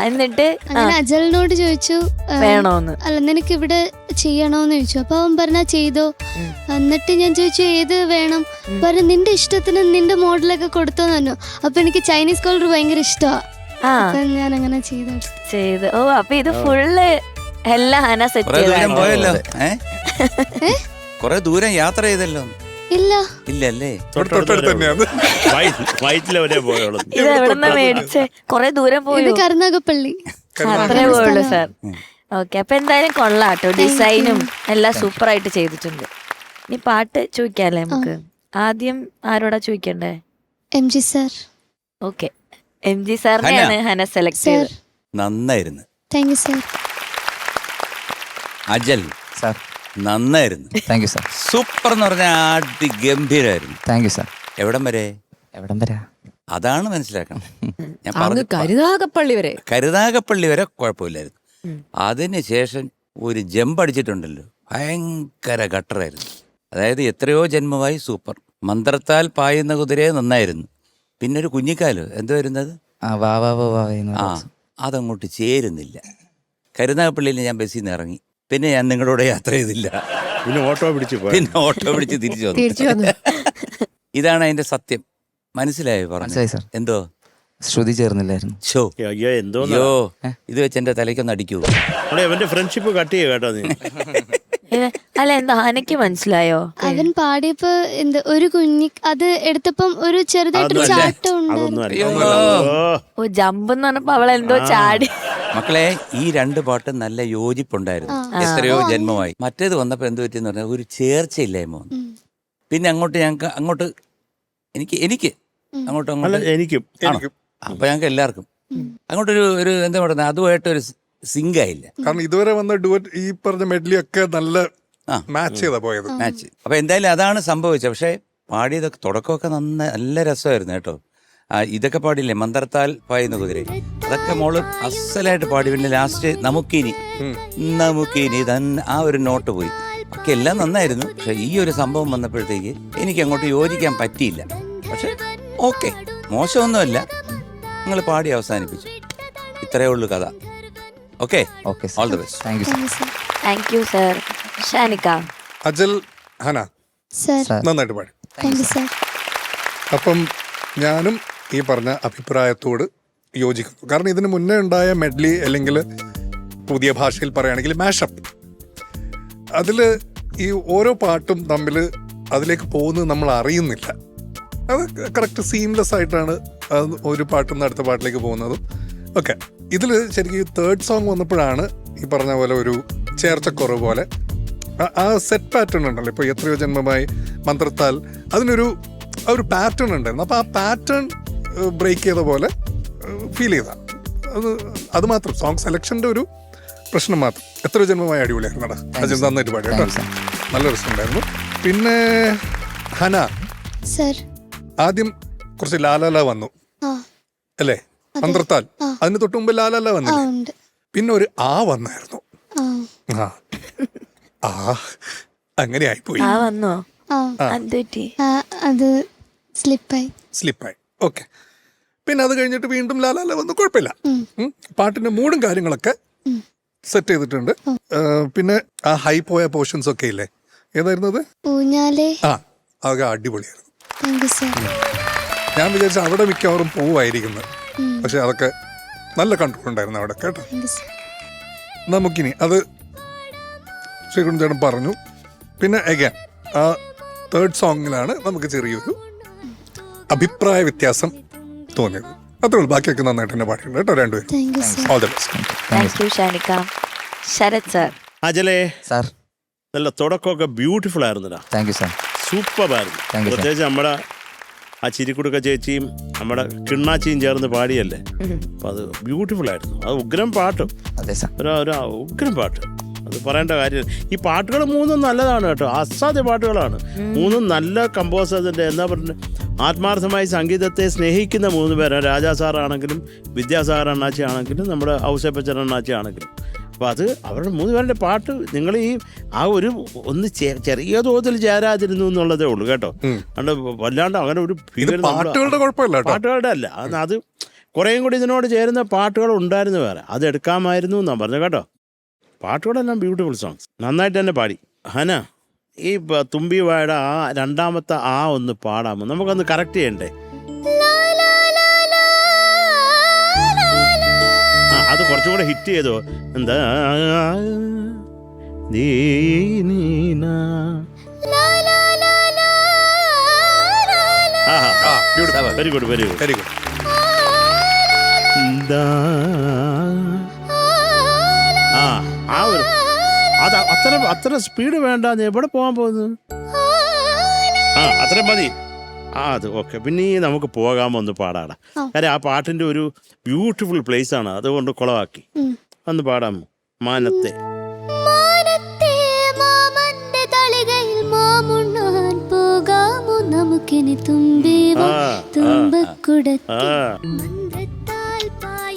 Speaker 1: എന്നിട്ട്
Speaker 11: അങ്ങനെ അജലിനോട് ചോദിച്ചു
Speaker 1: വേണോന്ന്.
Speaker 11: അല്ല, നിനക്ക് ഇവിടെ ചെയ്യണോന്ന് ചോദിച്ചു. അപ്പൊ അവൻ പറഞ്ഞാ ചെയ്തോ. എന്നിട്ട് ഞാൻ ചോദിച്ചു ഏത് വേണം? പറഞ്ഞു നിന്റെ ഇഷ്ടത്തിന് നിന്റെ മോഡലൊക്കെ കൊടുത്തോന്ന് പറഞ്ഞു. അപ്പൊ എനിക്ക് ചൈനീസ് കോളർ ഭയങ്കര ഇഷ്ടമാണ്. ഞാൻ അങ്ങനെ ചെയ്തു.
Speaker 1: ഓ, അപ്പൊ ഇത് ഫുള്ള് എല്ലാം ഹന സെറ്റ് ചെയ്തു
Speaker 5: പോയല്ലോ. കൊറേ ദൂരം യാത്ര ചെയ്തല്ലോ.
Speaker 11: ഇല്ല
Speaker 5: ഇല്ലല്ലേ?
Speaker 8: വയറ്റിലെ പോയുള്ളൂ.
Speaker 1: ഇത് എവിടെന്നാ മേടിച്ചേ? കൊറേ ദൂരം പോയി.
Speaker 11: കരുനാഗപ്പള്ളി.
Speaker 1: അത്രേ പോയുള്ളൂ സാർ. ഓക്കെ, അപ്പൊ എന്തായാലും കൊള്ളാട്ടോ. ഡിസൈനും എല്ലാം സൂപ്പർ ആയിട്ട് ചെയ്തിട്ടുണ്ട്. ഇനി പാട്ട് ചോദിക്കാല്ലേ നമുക്ക്? ആദ്യം ആരോടാ ചോദിക്കണ്ടേ?
Speaker 11: MG sir.
Speaker 1: ഓക്കെ, MG സാറിനെയാണ് ഹന സെലക്ട് ചെയ്തത്.
Speaker 5: നന്നായിരുന്നു.
Speaker 11: Thank you sir.
Speaker 5: Ajal
Speaker 10: sir,
Speaker 5: നന്നായിരുന്നു.
Speaker 10: Thank you sir.
Speaker 5: സൂപ്പർ എന്ന് പറഞ്ഞാൽ അതിഗംഭീരമായിരുന്നു.
Speaker 10: Thank you sir.
Speaker 5: എവിടം വരെ? അതാണ് മനസ്സിലാക്കണം. ഞാൻ പറഞ്ഞു
Speaker 2: കരുനാഗപ്പള്ളി വരെ.
Speaker 5: കരുനാഗപ്പള്ളി വരെ കുഴപ്പമില്ലായിരുന്നു. അതിനുശേഷം ഒരു ജമ്പ് അടിച്ചിട്ടുണ്ടല്ലോ, ഭയങ്കര ഗട്ടറായിരുന്നു. അതായത് എത്രയോ ജന്മമായി സൂപ്പർ, മന്ത്രത്താൽ പായുന്ന കുതിരയെ നന്നായിരുന്നു, പിന്നെ ഒരു കുഞ്ഞിക്കാലോ എന്തോ വരുന്നത് ആ അതങ്ങോട്ട് ചേരുന്നില്ല. കരുനാഗപ്പള്ളിയിൽ ഞാൻ ബസ്സിൽ നിന്ന് ഇറങ്ങി, പിന്നെ ഞാൻ നിങ്ങളോട് യാത്ര ചെയ്തില്ല,
Speaker 8: പിന്നെ ഓട്ടോ
Speaker 5: പിടിച്ച് തിരിച്ചു വന്നു. ഇതാണ് അതിന്റെ സത്യം. മനസ്സിലായോ പറഞ്ഞു? എന്തോ
Speaker 10: ശ്രുതി ചേർന്നില്ലായിരുന്നു.
Speaker 5: ഷോ
Speaker 8: അയ്യോ എന്തോ
Speaker 5: അയ്യോ ഇത് വെച്ച് എന്റെ തലയ്ക്കൊന്ന് അടിക്കൂ.
Speaker 8: അവന്റെ ഫ്രണ്ട്ഷിപ്പ് കട്ട് ചെയ്യുക കേട്ടോ നീ.
Speaker 1: അല്ല എന്താ എനിക്ക് മനസ്സിലായോ?
Speaker 11: അവൻ പാടിയപ്പോ എന്ത് ഒരു കുഞ്ഞി അത് എടുത്തപ്പം ഒരു ചെറുതായിട്ടൊരു ചാട്ടം
Speaker 8: അതൊന്നും
Speaker 11: ഉണ്ടായിരുന്നു.
Speaker 8: അല്ല.
Speaker 1: ഓ ജമ്പ് എന്ന് പറഞ്ഞപ്പോ അവളെന്തോ ചാടി.
Speaker 5: മക്കളെ ഈ രണ്ട് പാട്ടും നല്ല യോജിപ്പുണ്ടായിരുന്നു, എത്രയോ ജന്മമായി. മറ്റേത് വന്നപ്പോ എന്ത് പറ്റിയെന്ന് പറഞ്ഞാൽ ഒരു ചേർച്ചയില്ലായ്മ വന്നു. പിന്നെ അങ്ങോട്ട് ഞങ്ങൾക്ക് അങ്ങോട്ട് എനിക്ക് അങ്ങോട്ടും
Speaker 8: എനിക്കും
Speaker 5: അപ്പൊ ഞങ്ങൾക്ക് എല്ലാവർക്കും അങ്ങോട്ടൊരു ഒരു എന്താ പറയുക, അതുമായിട്ടൊരു സിങ്ക് ആയില്ല.
Speaker 6: കാരണം ഇതുവരെ വന്ന ഡുവറ്റ് ഈ പറഞ്ഞ മെഡ്ലി ഒക്കെ നല്ല മാച്ച് ചെയ്താ പോയത്.
Speaker 5: മാച്ച്. അപ്പൊ എന്തായാലും അതാണ് സംഭവിച്ചത്. പക്ഷെ പാടിയതൊക്കെ തുടക്കമൊക്കെ നല്ല രസമായിരുന്നു കേട്ടോ. ഇതൊക്കെ പാടില്ലേ, മന്ത്രത്താൽ പായുന്ന കുതിര, അതൊക്കെ മോള് അസലായിട്ട് പാടി. പിന്നെ ലാസ്റ്റ് നമുക്കിനി ആ ഒരു നോട്ട് പോയി. ഒക്കെ എല്ലാം നന്നായിരുന്നു. പക്ഷെ ഈ ഒരു സംഭവം വന്നപ്പോഴത്തേക്ക് എനിക്ക് അങ്ങോട്ട് യോജിക്കാൻ പറ്റിയില്ല. പക്ഷെ ഓക്കെ, മോശമൊന്നുമല്ല. നിങ്ങൾ പാടി അവസാനിപ്പിച്ചു, ഇത്രയേ ഉള്ളൂ കഥ. Okay, all the best.
Speaker 1: Thank you sir. Shanika,
Speaker 6: Ajal, Hana
Speaker 11: sir
Speaker 6: നന്നായിട്ട് പാടി.
Speaker 11: Thank you sir.
Speaker 6: അപ്പം ഞാനും ഈ പറഞ്ഞ അഭിപ്രായത്തോട് യോജിക്കുന്നു. കാരണം ഇതിന് മുന്നേ ഉണ്ടായ മെഡ്ലി അല്ലെങ്കിൽ പുതിയ ഭാഷയിൽ പറയുകയാണെങ്കിൽ മാഷപ്പ്, അതിൽ ഈ ഓരോ പാട്ടും തമ്മിൽ അതിലേക്ക് പോകുന്നത് നമ്മൾ അറിയുന്നില്ല. അത് കറക്റ്റ് സീംലെസ് ആയിട്ടാണ് അത് ഒരു പാട്ടിൽ നിന്ന് അടുത്ത പാട്ടിലേക്ക് പോകുന്നതും ഒക്കെ. ഇതിൽ ശരിക്കും ഈ തേർഡ് സോങ് വന്നപ്പോഴാണ് ഈ പറഞ്ഞ പോലെ ഒരു ചേർച്ചക്കുറവ് പോലെ ആ സെറ്റ് പാറ്റേൺ ഉണ്ടല്ലോ. ഇപ്പോൾ എത്രയോ ജന്മമായി, മന്ത്രത്താൽ, അതിനൊരു ഒരു പാറ്റേൺ ഉണ്ടായിരുന്നു. അപ്പോൾ ആ പാറ്റേൺ ബ്രേക്ക് ചെയ്ത പോലെ ഫീൽ ചെയ്താണ് അത് മാത്രം. സോങ് സെലക്ഷൻ്റെ ഒരു പ്രശ്നം മാത്രം. എത്രയോ ജന്മമായി അടിപൊളിയായിരുന്നു കേട്ടോ. അജൽ നന്നായിട്ട് പാടി കേട്ടോ, നല്ല രസമുണ്ടായിരുന്നു. പിന്നെ ഹന
Speaker 11: സർ
Speaker 6: ആദ്യം കുറച്ച് ലാലാല വന്നു അല്ലേ, മന്ത്രത്താൽ. അതിന് തൊട്ട് മുമ്പ് ലാലാല വന്നില്ലേ, പിന്നെ ഒരു ആ വന്നായിരുന്നു. അങ്ങനെ ആയിപ്പോയി.
Speaker 11: അത്
Speaker 6: സ്ലിപ്പായി. ഓക്കെ. പിന്നെ അത് കഴിഞ്ഞിട്ട് വീണ്ടും ലാലാല വന്നു, കുഴപ്പമില്ല. പാട്ടിന്റെ മൂടും കാര്യങ്ങളൊക്കെ സെറ്റ് ചെയ്തിട്ടുണ്ട്. പിന്നെ ആ ഹൈ പോയ പോർഷൻസ് ഒക്കെ ഇല്ലേ, ഏതായിരുന്നു അത്? അതൊക്കെ അടിപൊളിയായിരുന്നു. ഞാൻ വിചാരിച്ച അവിടെ മിക്കവാറും പോവായിരിക്കുന്നത്, പക്ഷെ അതൊക്കെ നല്ല കൺട്രോൾ ഉണ്ടായിരുന്നു അവിടെ കേട്ടോ. നമുക്കിനി അത് ശ്രീകുട്ടൻ ചേട്ടൻ പറഞ്ഞു. പിന്നെ അഗൈൻ ആ തേർഡ് സോങ്ങിലാണ് നമുക്ക് ചെറിയൊരു അഭിപ്രായ വ്യത്യാസം തോന്നിയത്. അത്രേ ഉള്ളൂ. ബാക്കിയൊക്കെ നന്നായിട്ട് തന്നെ പാടിയിട്ടുണ്ട് കേട്ടോ രണ്ടുപേരും. All the best.
Speaker 1: Sarath sir.
Speaker 8: അജലേ സാർ, നല്ല തുടക്കമൊക്കെ ബ്യൂട്ടിഫുൾ ആയിരുന്നടാ.
Speaker 10: Thank you sir.
Speaker 8: സൂപ്പർ ആയിരുന്നു. പ്രത്യേകിച്ച് നമ്മുടെ ആ ചിരിക്കുടുക്ക ചേച്ചിയും നമ്മുടെ കിണ്ണാച്ചിയും ചേർന്ന് പാടിയല്ലേ, അപ്പം അത് ബ്യൂട്ടിഫുൾ ആയിരുന്നു. അത് ഉഗ്രം പാട്ടും.
Speaker 10: അതെ സാർ,
Speaker 8: ഒരു ഉഗ്രം പാട്ട്, അത് പറയേണ്ട കാര്യം. ഈ പാട്ടുകൾ മൂന്നും നല്ലതാണ് കേട്ടോ, അസാധ്യ പാട്ടുകളാണ് മൂന്നും. നല്ല കമ്പോസേഴ്സിൻ്റെ എന്താ പറയുക, ആത്മാർത്ഥമായി സംഗീതത്തെ സ്നേഹിക്കുന്ന 3 പേരാണ്. രാജാ സാറാണെങ്കിലും, വിദ്യാസാഗർ അണ്ണാച്ചി ആണെങ്കിലും, നമ്മുടെ ഔസേപ്പച്ചൻ അണ്ണാച്ചി ആണെങ്കിലും. അപ്പോൾ അത് അവരുടെ 3 പേരുടെ പാട്ട് നിങ്ങൾ ഈ ആ ഒരു ഒന്ന് ചെറിയ തോതിൽ ചേരാതിരുന്നു എന്നുള്ളതേ ഉള്ളൂ കേട്ടോ. അതുകൊണ്ട് വല്ലാണ്ട് അങ്ങനെ ഒരു
Speaker 6: പാട്ടുകളുടെ കുഴപ്പമില്ല,
Speaker 8: പാട്ടുകളുടെ അല്ല, അത് കുറേയും കൂടി ഇതിനോട് ചേരുന്ന പാട്ടുകൾ ഉണ്ടായിരുന്നു വേറെ, അത് എടുക്കാമായിരുന്നു എന്നാണ് പറഞ്ഞു കേട്ടോ. പാട്ടുകളെല്ലാം ബ്യൂട്ടിഫുൾ സോങ്സ്, നന്നായിട്ട് തന്നെ പാടി. ഹന, ഈ തുമ്പി വായുടെ ആ രണ്ടാമത്തെ ആ ഒന്ന് പാടാമോ? നമുക്കൊന്ന് കറക്റ്റ് ചെയ്യണ്ടേ? അത് കുറച്ചും കൂടെ ഹിറ്റ് ചെയ്തോ. എന്താ very good, very good, very good. ആ ഒരു അത് അത്ര സ്പീഡ് വേണ്ട. എവിടെ പോകാൻ പോകുന്നു? അത്ര മതി. അത് ഓക്കെ. പിന്നെ നമുക്ക് പോകാമോ ഒന്ന് പാടാടാ. കാര്യം ആ പാട്ടിന്റെ ഒരു ബ്യൂട്ടിഫുൾ പ്ലേസ് ആണ്, അതുകൊണ്ട് കുളവാക്കി. ഒന്ന് പാടാമോ? മാനത്തെ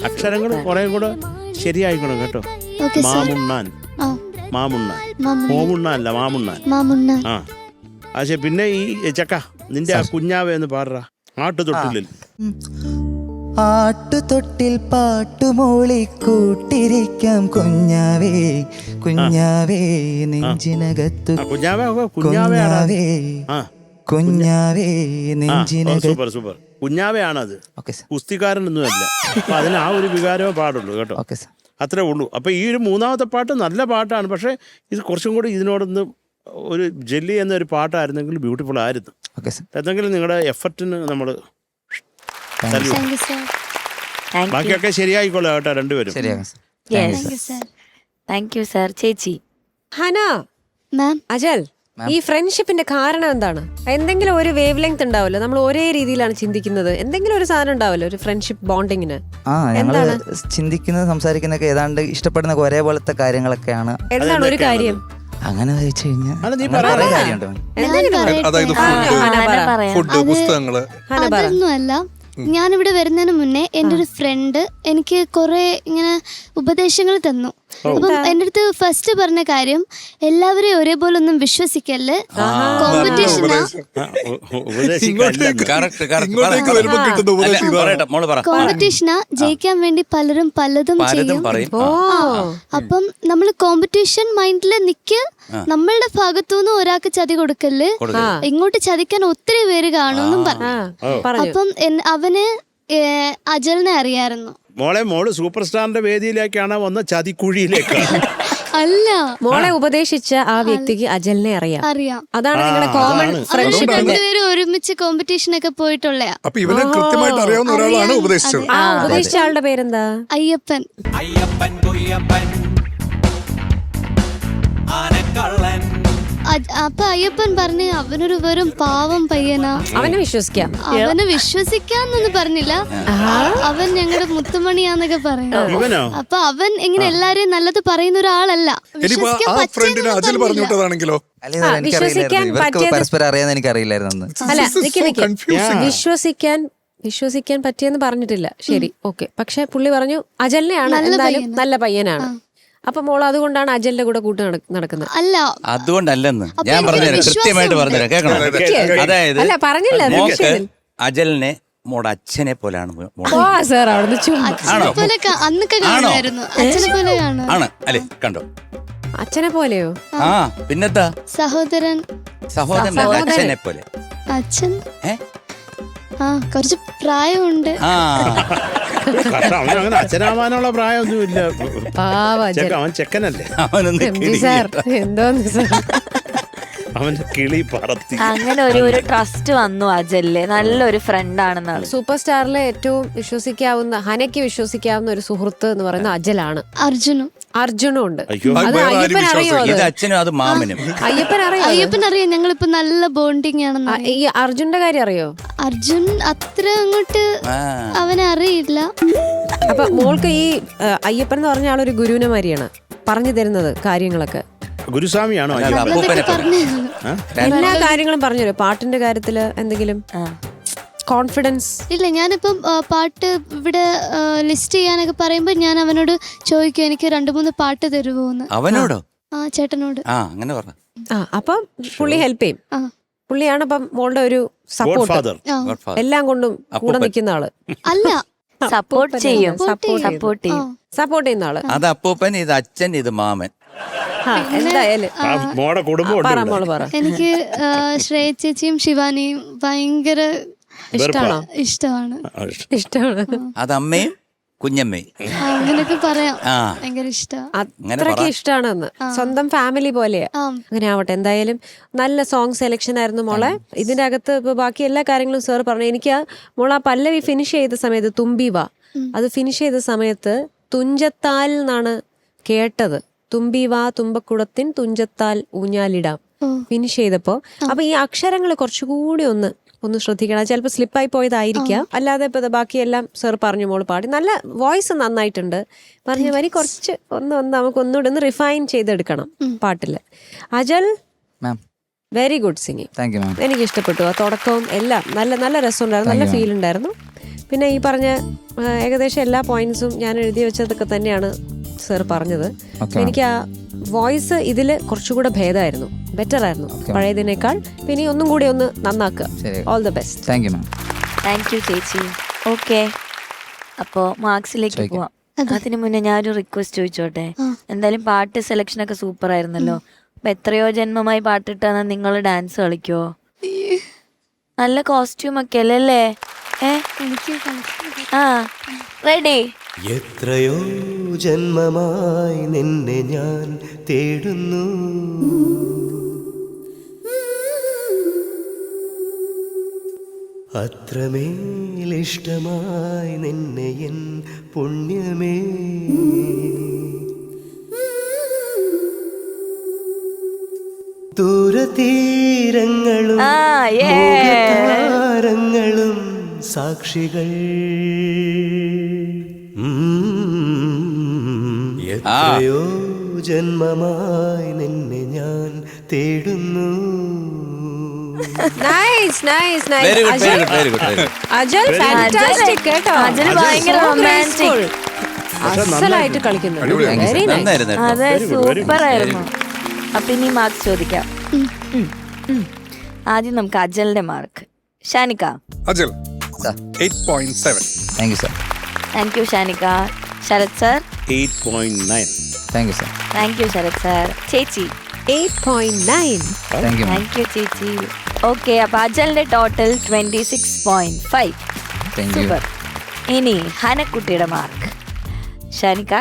Speaker 8: അക്ഷരങ്ങൾ കുറേ കൂടെ ശരിയായിക്കണം കേട്ടോ. മാമുണ്ണാൻ മാമുണ്ണാൻ.
Speaker 11: മാമുണ്ണാൻ.
Speaker 8: മോമുണ്ണ അല്ല, മാമുണ്ണാൻ.
Speaker 11: മാമുണ്ണ.
Speaker 8: ആ പക്ഷെ പിന്നെ ഈ ചക്ക നിന്റെ ആ കുഞ്ഞാവേ എന്ന് പാടുക ആട്ടുതൊട്ടിലിൽ.
Speaker 10: ആട്ടുതൊട്ടിൽ പാട്ടുമൂളി കൂട്ടിരിക്കാം കുഞ്ഞാവേ കുഞ്ഞാവേ നെഞ്ചിനകത്തു
Speaker 8: കുഞ്ഞാവേ കുഞ്ഞാവയാണ്.
Speaker 10: കുഞ്ഞാവേ
Speaker 8: ആ
Speaker 10: കുഞ്ഞാവേ നെഞ്ചിനകത്തു.
Speaker 8: Super super. കുഞ്ഞാവയാണത്,
Speaker 10: ഓക്കെ സാർ.
Speaker 8: കുസ്തിക്കാരനൊന്നും അല്ല. അപ്പൊ അതിന് ആ ഒരു വികാരമേ പാടുള്ളൂ കേട്ടോ.
Speaker 10: Okay sir.
Speaker 8: അത്രേ ഉള്ളൂ. അപ്പൊ ഈ ഒരു മൂന്നാമത്തെ പാട്ട് നല്ല പാട്ടാണ്. പക്ഷെ ഇത് കുറച്ചും കൂടി ഇതിനോടൊന്ന് ഒരു ജെല്ലി എന്നൊരു പാട്ടായിരുന്നെങ്കിൽ ബ്യൂട്ടിഫുൾ ആയിരുന്നു.
Speaker 10: Okay sir.
Speaker 8: എന്തെങ്കിലും നിങ്ങളുടെ എഫർട്ടിന് നമ്മൾ
Speaker 11: താങ്ക് യു സർ.
Speaker 8: ബാക്കിയൊക്കെ ശരിയായിക്കോളാം കേട്ടോ രണ്ടുപേരും.
Speaker 10: ശരിയാകും sir.
Speaker 11: Thank you sir.
Speaker 1: Thank you sir. ചേച്ചി
Speaker 2: ഹന,
Speaker 11: മാം.
Speaker 2: അജൽ, ഈ ഫ്രണ്ട്ഷിപ്പിന്റെ കാരണം എന്താണ്? എന്തെങ്കിലും ഒരു വേവ് ലെങ്ത് ഉണ്ടാവല്ലോ, നമ്മൾ ഒരേ രീതിയിലാണ് ചിന്തിക്കുന്നത്, എന്തെങ്കിലും ഒരു സാധനം ഉണ്ടാവല്ലോ ഒരു ഫ്രണ്ട്ഷിപ്പ് ബോണ്ടിങ്ങിന്.
Speaker 10: ഞങ്ങള് ചിന്തിക്കുന്നത് സംസാരിക്കുന്നതൊക്കെ ഏതാണ്ട് ഇഷ്ടപ്പെടുന്ന ഒരേപോലത്തെ കാര്യങ്ങളൊക്കെയാണ്.
Speaker 2: എന്താണ് ഒരു കാര്യം?
Speaker 10: അങ്ങനെ ചോദിച്ചു കഴിഞ്ഞാൽ
Speaker 8: അല്ല, നീ
Speaker 10: അങ്ങനെ
Speaker 8: പറ.
Speaker 10: കുറേ കാര്യമുണ്ട്.
Speaker 6: അതായത് ഫുഡ്, പുസ്തകങ്ങള്.
Speaker 11: അതൊന്നുമല്ല, ഞാനിവിടെ വരുന്നതിന് മുന്നേ എൻ്റെ ഒരു ഫ്രണ്ട് എനിക്ക് കുറെ ഇങ്ങനെ ഉപദേശങ്ങൾ തന്നു. അപ്പം എൻ്റെ അടുത്ത് ഫസ്റ്റ് പറഞ്ഞ കാര്യം, എല്ലാവരെയും ഒരേപോലെ ഒന്നും വിശ്വസിക്കല്ലേ, കോമ്പറ്റീഷനാ. കോമ്പറ്റീഷനാ, ജയിക്കാൻ വേണ്ടി പലരും പലതും ചെയ്യും. അപ്പം നമ്മൾ കോമ്പറ്റീഷൻ മൈൻഡില് നിക്ക്, നമ്മളുടെ ഭാഗത്തുനിന്ന് ഒരാൾക്ക് ചതി കൊടുക്കല്, ഇങ്ങോട്ട് ചതിക്കാൻ ഒത്തിരി പേര് കാണുമെന്നും പറഞ്ഞു. അപ്പം അവന് അജലിനെ അറിയായിരുന്നു.
Speaker 8: മോള് സൂപ്പർ സ്റ്റാറിന്റെ വേദിയിലേക്കാണ് വന്ന ചതിക്കുഴിയിലേക്കാണ്.
Speaker 11: അല്ല,
Speaker 2: മോളെ ഉപദേശിച്ച ആ വ്യക്തിക്ക് അജലിനെ അറിയാം. അതാണ് നിങ്ങളുടെ കോമൺ ഫ്രണ്ട്ഷിപ്പ്.
Speaker 11: രണ്ടുപേരും ഒരുമിച്ച് കോമ്പറ്റീഷൻ ഒക്കെ പോയിട്ടുള്ളയാ.
Speaker 6: അപ്പൊ ഇവനെ കൃത്യമായിട്ട് അറിയാവുന്ന ഒരാളാണ് ഉപദേശിച്ചത്.
Speaker 2: ആ ഉപദേശിച്ച ആളുടെ പേരെന്താ?
Speaker 11: അയ്യപ്പൻ. അപ്പൊ അയ്യപ്പൻ പറഞ്ഞു അവനൊരു വെറും പാവം പയ്യനാ,
Speaker 2: അവനെ വിശ്വസിക്കാം.
Speaker 11: അവനെ വിശ്വസിക്കാന്നൊന്നും പറഞ്ഞില്ല, അവൻ ഞങ്ങളുടെ മുത്തുമണിയാന്നൊക്കെ പറയുന്നു. അപ്പൊ അവൻ ഇങ്ങനെ എല്ലാരെയും നല്ലത് പറയുന്ന ഒരാളല്ല.
Speaker 6: അജൽ പറഞ്ഞു വിട്ടതാണെങ്കിലോ?
Speaker 10: പരസ്പരം അറിയാന്ന് എനിക്കറിയില്ലായിരുന്നു.
Speaker 2: അല്ല, വിശ്വസിക്കാൻ പറ്റിയെന്ന് പറഞ്ഞിട്ടില്ല. ശരി, ഓക്കെ. പക്ഷെ പുള്ളി പറഞ്ഞു അജലിനെയാണ് എന്തായാലും നല്ല പയ്യനാണ്. അപ്പൊ മോൾ അതുകൊണ്ടാണ് അജലിന്റെ കൂടെ കൂട്ട് നടക്കുന്നത്.
Speaker 11: അല്ല,
Speaker 5: അതുകൊണ്ടല്ലെന്ന് ഞാൻ പറഞ്ഞുതരാം, കൃത്യമായിട്ട് പറഞ്ഞുതരാം, കേൾക്കണം. അതായത്
Speaker 2: അല്ല പറഞ്ഞില്ല,
Speaker 5: അജലിനെ മോടെ അച്ഛനെ പോലാണ്
Speaker 2: സാർ അവിടുന്ന്
Speaker 11: അന്നൊക്കെ കാണുമായിരുന്നു. അച്ഛനെ പോലെ
Speaker 5: ആണ് അല്ലേ? കണ്ടോ?
Speaker 2: അച്ഛനെ പോലെയോ?
Speaker 5: ആ പിന്നെത്താ,
Speaker 11: സഹോദരൻ
Speaker 5: അച്ഛനെ പോലെ.
Speaker 11: അച്ഛൻ കുറച്ച് പ്രായമുണ്ട്.
Speaker 8: അവനങ്ങനെ അച്ഛനാവാനുള്ള പ്രായമൊന്നുമില്ല. അവൻ ചെക്കനല്ലേ,
Speaker 2: എന്തോന്ന് സാർ
Speaker 8: അവന്റെ കിളി പറത്തി.
Speaker 1: അങ്ങനെ ഒരു ട്രസ്റ്റ് വന്നു അജലില്. നല്ലൊരു ഫ്രണ്ട് ആണെന്നാണ്.
Speaker 2: സൂപ്പർ സ്റ്റാറിലെ ഏറ്റവും വിശ്വസിക്കാവുന്ന, ഹനയ്ക്ക് വിശ്വസിക്കാവുന്ന ഒരു സുഹൃത്ത് എന്ന് പറയുന്ന അജലാണ്. അർജുനും ഉണ്ട്. അത് അയ്യപ്പൻ അറിയോ?
Speaker 5: ഇത് അച്ഛനും അത് മാമനും.
Speaker 2: അയ്യപ്പൻ
Speaker 11: അറിയാം. ഞങ്ങളിപ്പോ നല്ല ബോണ്ടിങ് ആണെന്ന്.
Speaker 2: ഈ അർജുന്റെ കാര്യം അറിയോ?
Speaker 11: അർജുൻ അത്ര അങ്ങോട്ട് അവനെ അറിയില്ല.
Speaker 2: അപ്പൊ മോൾക്ക് ഈ അയ്യപ്പൻ എന്ന് പറഞ്ഞ ആളൊരു ഗുരുവിനെ മാതിരിയാണ് പറഞ്ഞു തരുന്നത് കാര്യങ്ങളൊക്കെ.
Speaker 8: ഗുരുസ്വാമിയാണോ?
Speaker 2: എല്ലാ കാര്യങ്ങളും പറഞ്ഞു തരും. പാട്ടിന്റെ കാര്യത്തില് എന്തെങ്കിലും കോൺഫിഡൻസ്
Speaker 11: ഇല്ല. ഞാനിപ്പം പാട്ട് ഇവിടെ ലിസ്റ്റ് ചെയ്യാനൊക്കെ പറയുമ്പോ ഞാൻ അവനോട് ചോദിക്കും, എനിക്ക് 2-3 പാട്ട് തരുമോന്ന്.
Speaker 5: അവനോടോ?
Speaker 11: ചേട്ടനോട്.
Speaker 5: അങ്ങനെ പറഞ്ഞു.
Speaker 2: അപ്പൊ പുള്ളി ഹെൽപ്പ് ചെയ്യും. പുള്ളിയാണ് അപ്പം മോളുടെ ഒരു സപ്പോർട്ട്, എല്ലാം കൊണ്ടും കൂടെ നിൽക്കുന്ന ആള്.
Speaker 11: അല്ല,
Speaker 1: സപ്പോർട്ട് ചെയ്യും.
Speaker 2: സപ്പോർട്ട് ചെയ്യുന്ന ആള്.
Speaker 5: അത് അപ്പൂപ്പൻ, ഇത് അച്ഛൻ, ഇത് മാമൻ.
Speaker 2: എന്തായാലും
Speaker 11: എനിക്ക് ശ്രേയ ചേച്ചിയും ശിവാനിയും ഭയങ്കര ഇഷ്ടമാണ്.
Speaker 5: അത് അമ്മയും കുഞ്ഞമ്മയും
Speaker 11: അങ്ങനെയൊക്കെ പറയാം. ഭയങ്കര
Speaker 2: അത്രയ്ക്ക് ഇഷ്ടമാണെന്ന്. സ്വന്തം ഫാമിലി പോലെയാ. അങ്ങനെ ആവട്ടെ. എന്തായാലും നല്ല സോങ് സെലക്ഷൻ ആയിരുന്നു മോളെ. ഇതിന്റെ അകത്ത് ഇപ്പൊ ബാക്കി എല്ലാ കാര്യങ്ങളും സാർ പറഞ്ഞു. എനിക്ക് മോളെ ആ പല്ലവി ഫിനിഷ് ചെയ്ത സമയത്ത്, തുമ്പി വാ, അത് ഫിനിഷ് ചെയ്ത സമയത്ത് തുഞ്ചത്താൽ എന്നാണ് കേട്ടത്. തുമ്പി വാ തുമ്പക്കുടത്തിൻ തുഞ്ചത്താൽ ഊഞ്ഞാലിടാം ഫിനിഷ് ചെയ്തപ്പോ. അപ്പൊ ഈ അക്ഷരങ്ങൾ കുറച്ചുകൂടി ഒന്ന് ശ്രദ്ധിക്കണം. ചിലപ്പോൾ സ്ലിപ്പായി പോയതായിരിക്കാം. അല്ലാതെ ഇപ്പൊ ബാക്കിയെല്ലാം സാർ പറഞ്ഞു മോള് പാടി. നല്ല വോയിസ് നന്നായിട്ടുണ്ട്. പറഞ്ഞ വരി കുറച്ച് നമുക്ക് ഒന്നുകൂടെ ഒന്ന് റിഫൈൻ ചെയ്തെടുക്കണം പാട്ടില്. Ajal, very good singing. എനിക്ക് ഇഷ്ടപ്പെട്ടു. ആ തുടക്കവും എല്ലാം നല്ല രസമുണ്ടായിരുന്നു, നല്ല ഫീൽ ഉണ്ടായിരുന്നു. പിന്നെ ഈ പറഞ്ഞ ഏകദേശം എല്ലാ പോയിന്റ്സും ഞാൻ എഴുതി വെച്ചതൊക്കെ തന്നെയാണ് സാർ പറഞ്ഞത്. എനിക്ക് ആ വോയിസ് ഇതില് കുറച്ചുകൂടെ ഭേദമായിരുന്നു, ബെറ്റർ ആയിരുന്നു പഴയതിനേക്കാൾ. പിന്നെ ഒന്നും കൂടി ഒന്ന് നന്നാക്കുക. All the best.
Speaker 10: Thank you ma'am.
Speaker 1: Thank you ചേച്ചി. ഓക്കെ, അപ്പോ മാർക്സിലേക്ക് പോവാം. അതിനു മുന്നേ ഞാനൊരു റിക്വസ്റ്റ് ചോദിച്ചോട്ടെ? എന്തായാലും പാട്ട് സെലക്ഷൻ ഒക്കെ സൂപ്പർ ആയിരുന്നല്ലോ. അപ്പൊ എത്രയോ ജന്മമായി പാട്ടിട്ടാണ് നിങ്ങൾ ഡാൻസ് കളിക്കോ? നല്ല കോസ്റ്റ്യൂം ഒക്കെ അല്ലേ? ആ, റെഡി?
Speaker 3: എത്രയോ ജന്മമായി നിന്നെ ഞാൻ തേടുന്നു, അത്രമേലിഷ്ടമായി നിന്നെ എൻ പുണ്യമേ. ദൂരതീരങ്ങളും താരങ്ങളും സാക്ഷികൾ. എത്രയോ ജന്മമായി നിന്നെ ഞാൻ തേടുന്നു.
Speaker 2: Nice nice
Speaker 5: very good,
Speaker 2: nice.
Speaker 5: Very good, very good.
Speaker 2: Agile fantastic കേട്ടോ.
Speaker 1: അജൽ ഭയങ്കര റൊമാൻറ്റിക്,
Speaker 2: അസലായിട്ട് കളിക്കുന്നു. Very nice.
Speaker 5: നന്നായിരുന്നു കേട്ടോ.
Speaker 1: അതെ, സൂപ്പർ ആയിരുന്നു. അപ്പൊ ഇനി മാർക്ക് ചോദിക്കാം. ആദ്യം നമുക്ക് അജലിന്റെ mark. Shanika.
Speaker 6: Ajal 8.7.
Speaker 10: Thank you sir.
Speaker 1: Thank you Shanika. Sarath sir.
Speaker 8: 8.9.
Speaker 10: Thank you sir.
Speaker 1: Thank you Sarath sir. ചേച്ചി.
Speaker 2: 8.9.
Speaker 10: Thank you ma'am.
Speaker 1: Thank you ചേച്ചി. ഓക്കെ, അപ്പൊ അജലിന്റെ ടോട്ടൽ 26.5.
Speaker 10: Thank you.
Speaker 1: സൂപ്പർ. ഇനി ഹനക്കുട്ടിയുടെ mark. Shanika.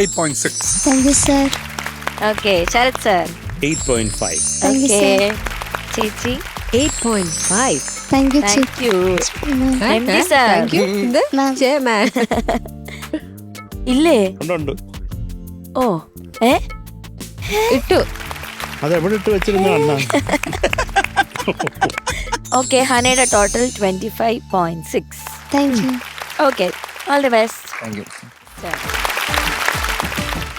Speaker 6: 8.6.
Speaker 11: Thank you sir.
Speaker 1: Okay, Sarath sir.
Speaker 8: 8.5.
Speaker 11: Thank you
Speaker 1: okay,
Speaker 11: sir.
Speaker 1: ചേച്ചി.
Speaker 2: 8.5.
Speaker 11: Thank you
Speaker 1: thank you. M D sir.
Speaker 2: Thank you. ഇത്
Speaker 11: മാം.
Speaker 2: Chairman.
Speaker 1: ഇല്ലേ?
Speaker 8: ഉണ്ട്.
Speaker 1: ഓ, ഏ
Speaker 2: ഇട്ടു.
Speaker 8: അതെവിടെ ഇട്ട് വെച്ചിരുന്ന?
Speaker 1: ഓക്കെ, ഹനയുടെ total 25.6.
Speaker 11: Thank you.
Speaker 1: Okay, all the best.
Speaker 10: Thank you.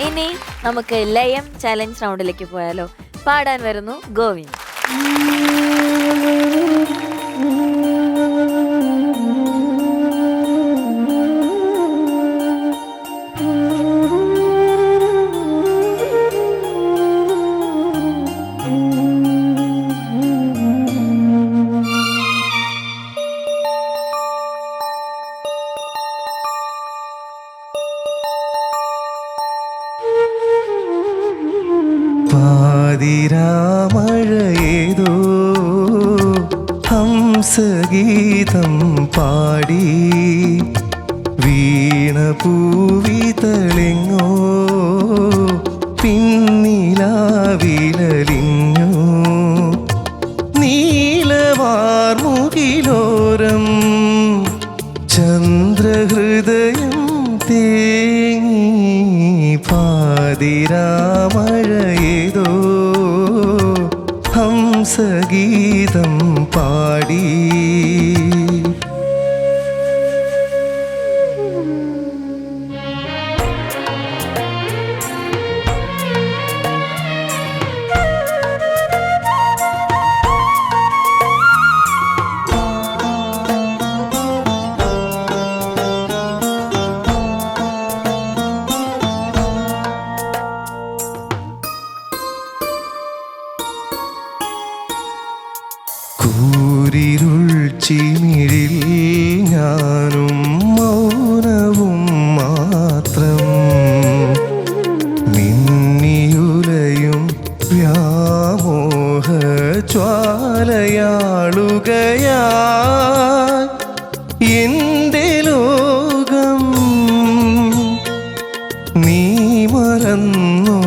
Speaker 1: ഇനി നമുക്ക് ലയം ചലഞ്ച് റൗണ്ടിലേക്ക് പോയാലോ? പാടാൻ വരുന്നു ഗോവിന്ദ്.
Speaker 3: പാതിരാമഴയേതോ ഹംസഗീതം പാടി, വീണപൂവിതളെങ്ങോ പിന്നിലാവിലലിഞ്ഞു. നീലവാർമുകിലോരം ചന്ദ്രഹൃദയം തേങ്ങി, പാതിരാമഴയേതോ ഹംസഗീതം പാടി. കൂരിരുൾ ചിമിഴിൽ ഞാനും മൗനവും മാത്രം, മിന്നിയുലയും വ്യാമോഹ ജ്വാലയാളുകയായി എന്റെ ലോകം നീ മറന്നോ?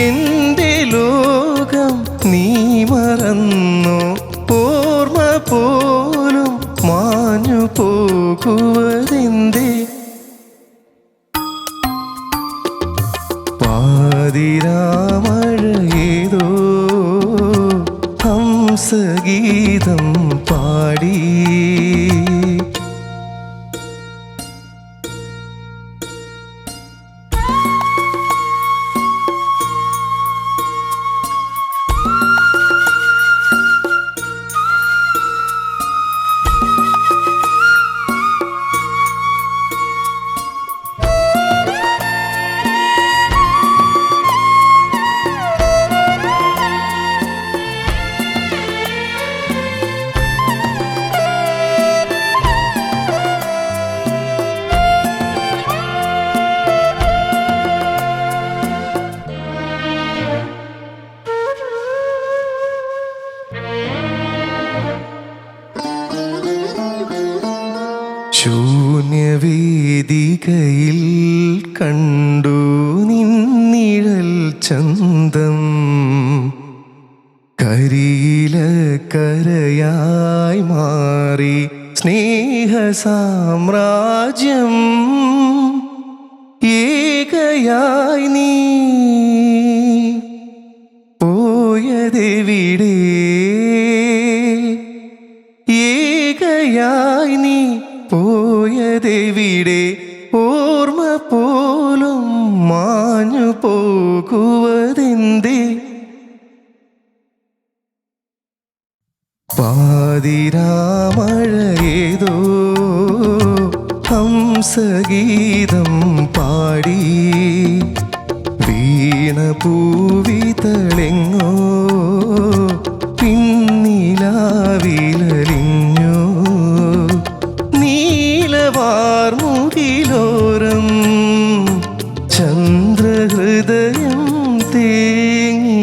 Speaker 3: എന്റെ ലോകം നീ മറന്നോ? ഓർമ്മ പോലും മാഞ്ഞു പോകുവതെന്തേ? പാതിരാമഴയേതോ ഹംസഗീതം പാടി. വേദികയിൽ കണ്ടു നിന്നിഴൽ ചന്തം കരിയില കരയായി മാറി സ്നേഹ സാമ്രാജ്യം ഏകയായി നീ പോയതെവിടെ ഏകയായി നീ പോയതെവിടെ ഓർമ്മ പോലും മാഞ്ഞു പോകുവതെന്തേ പാതിരാമഴയേതോ ഹംസഗീതം പാടി വീണപൂവിതളെങ്ങോ പിന്നിലാവിലലിഞ്ഞോ നീലവാർമുകിലോരം ചന്ദ്രഹൃദയം തേങ്ങി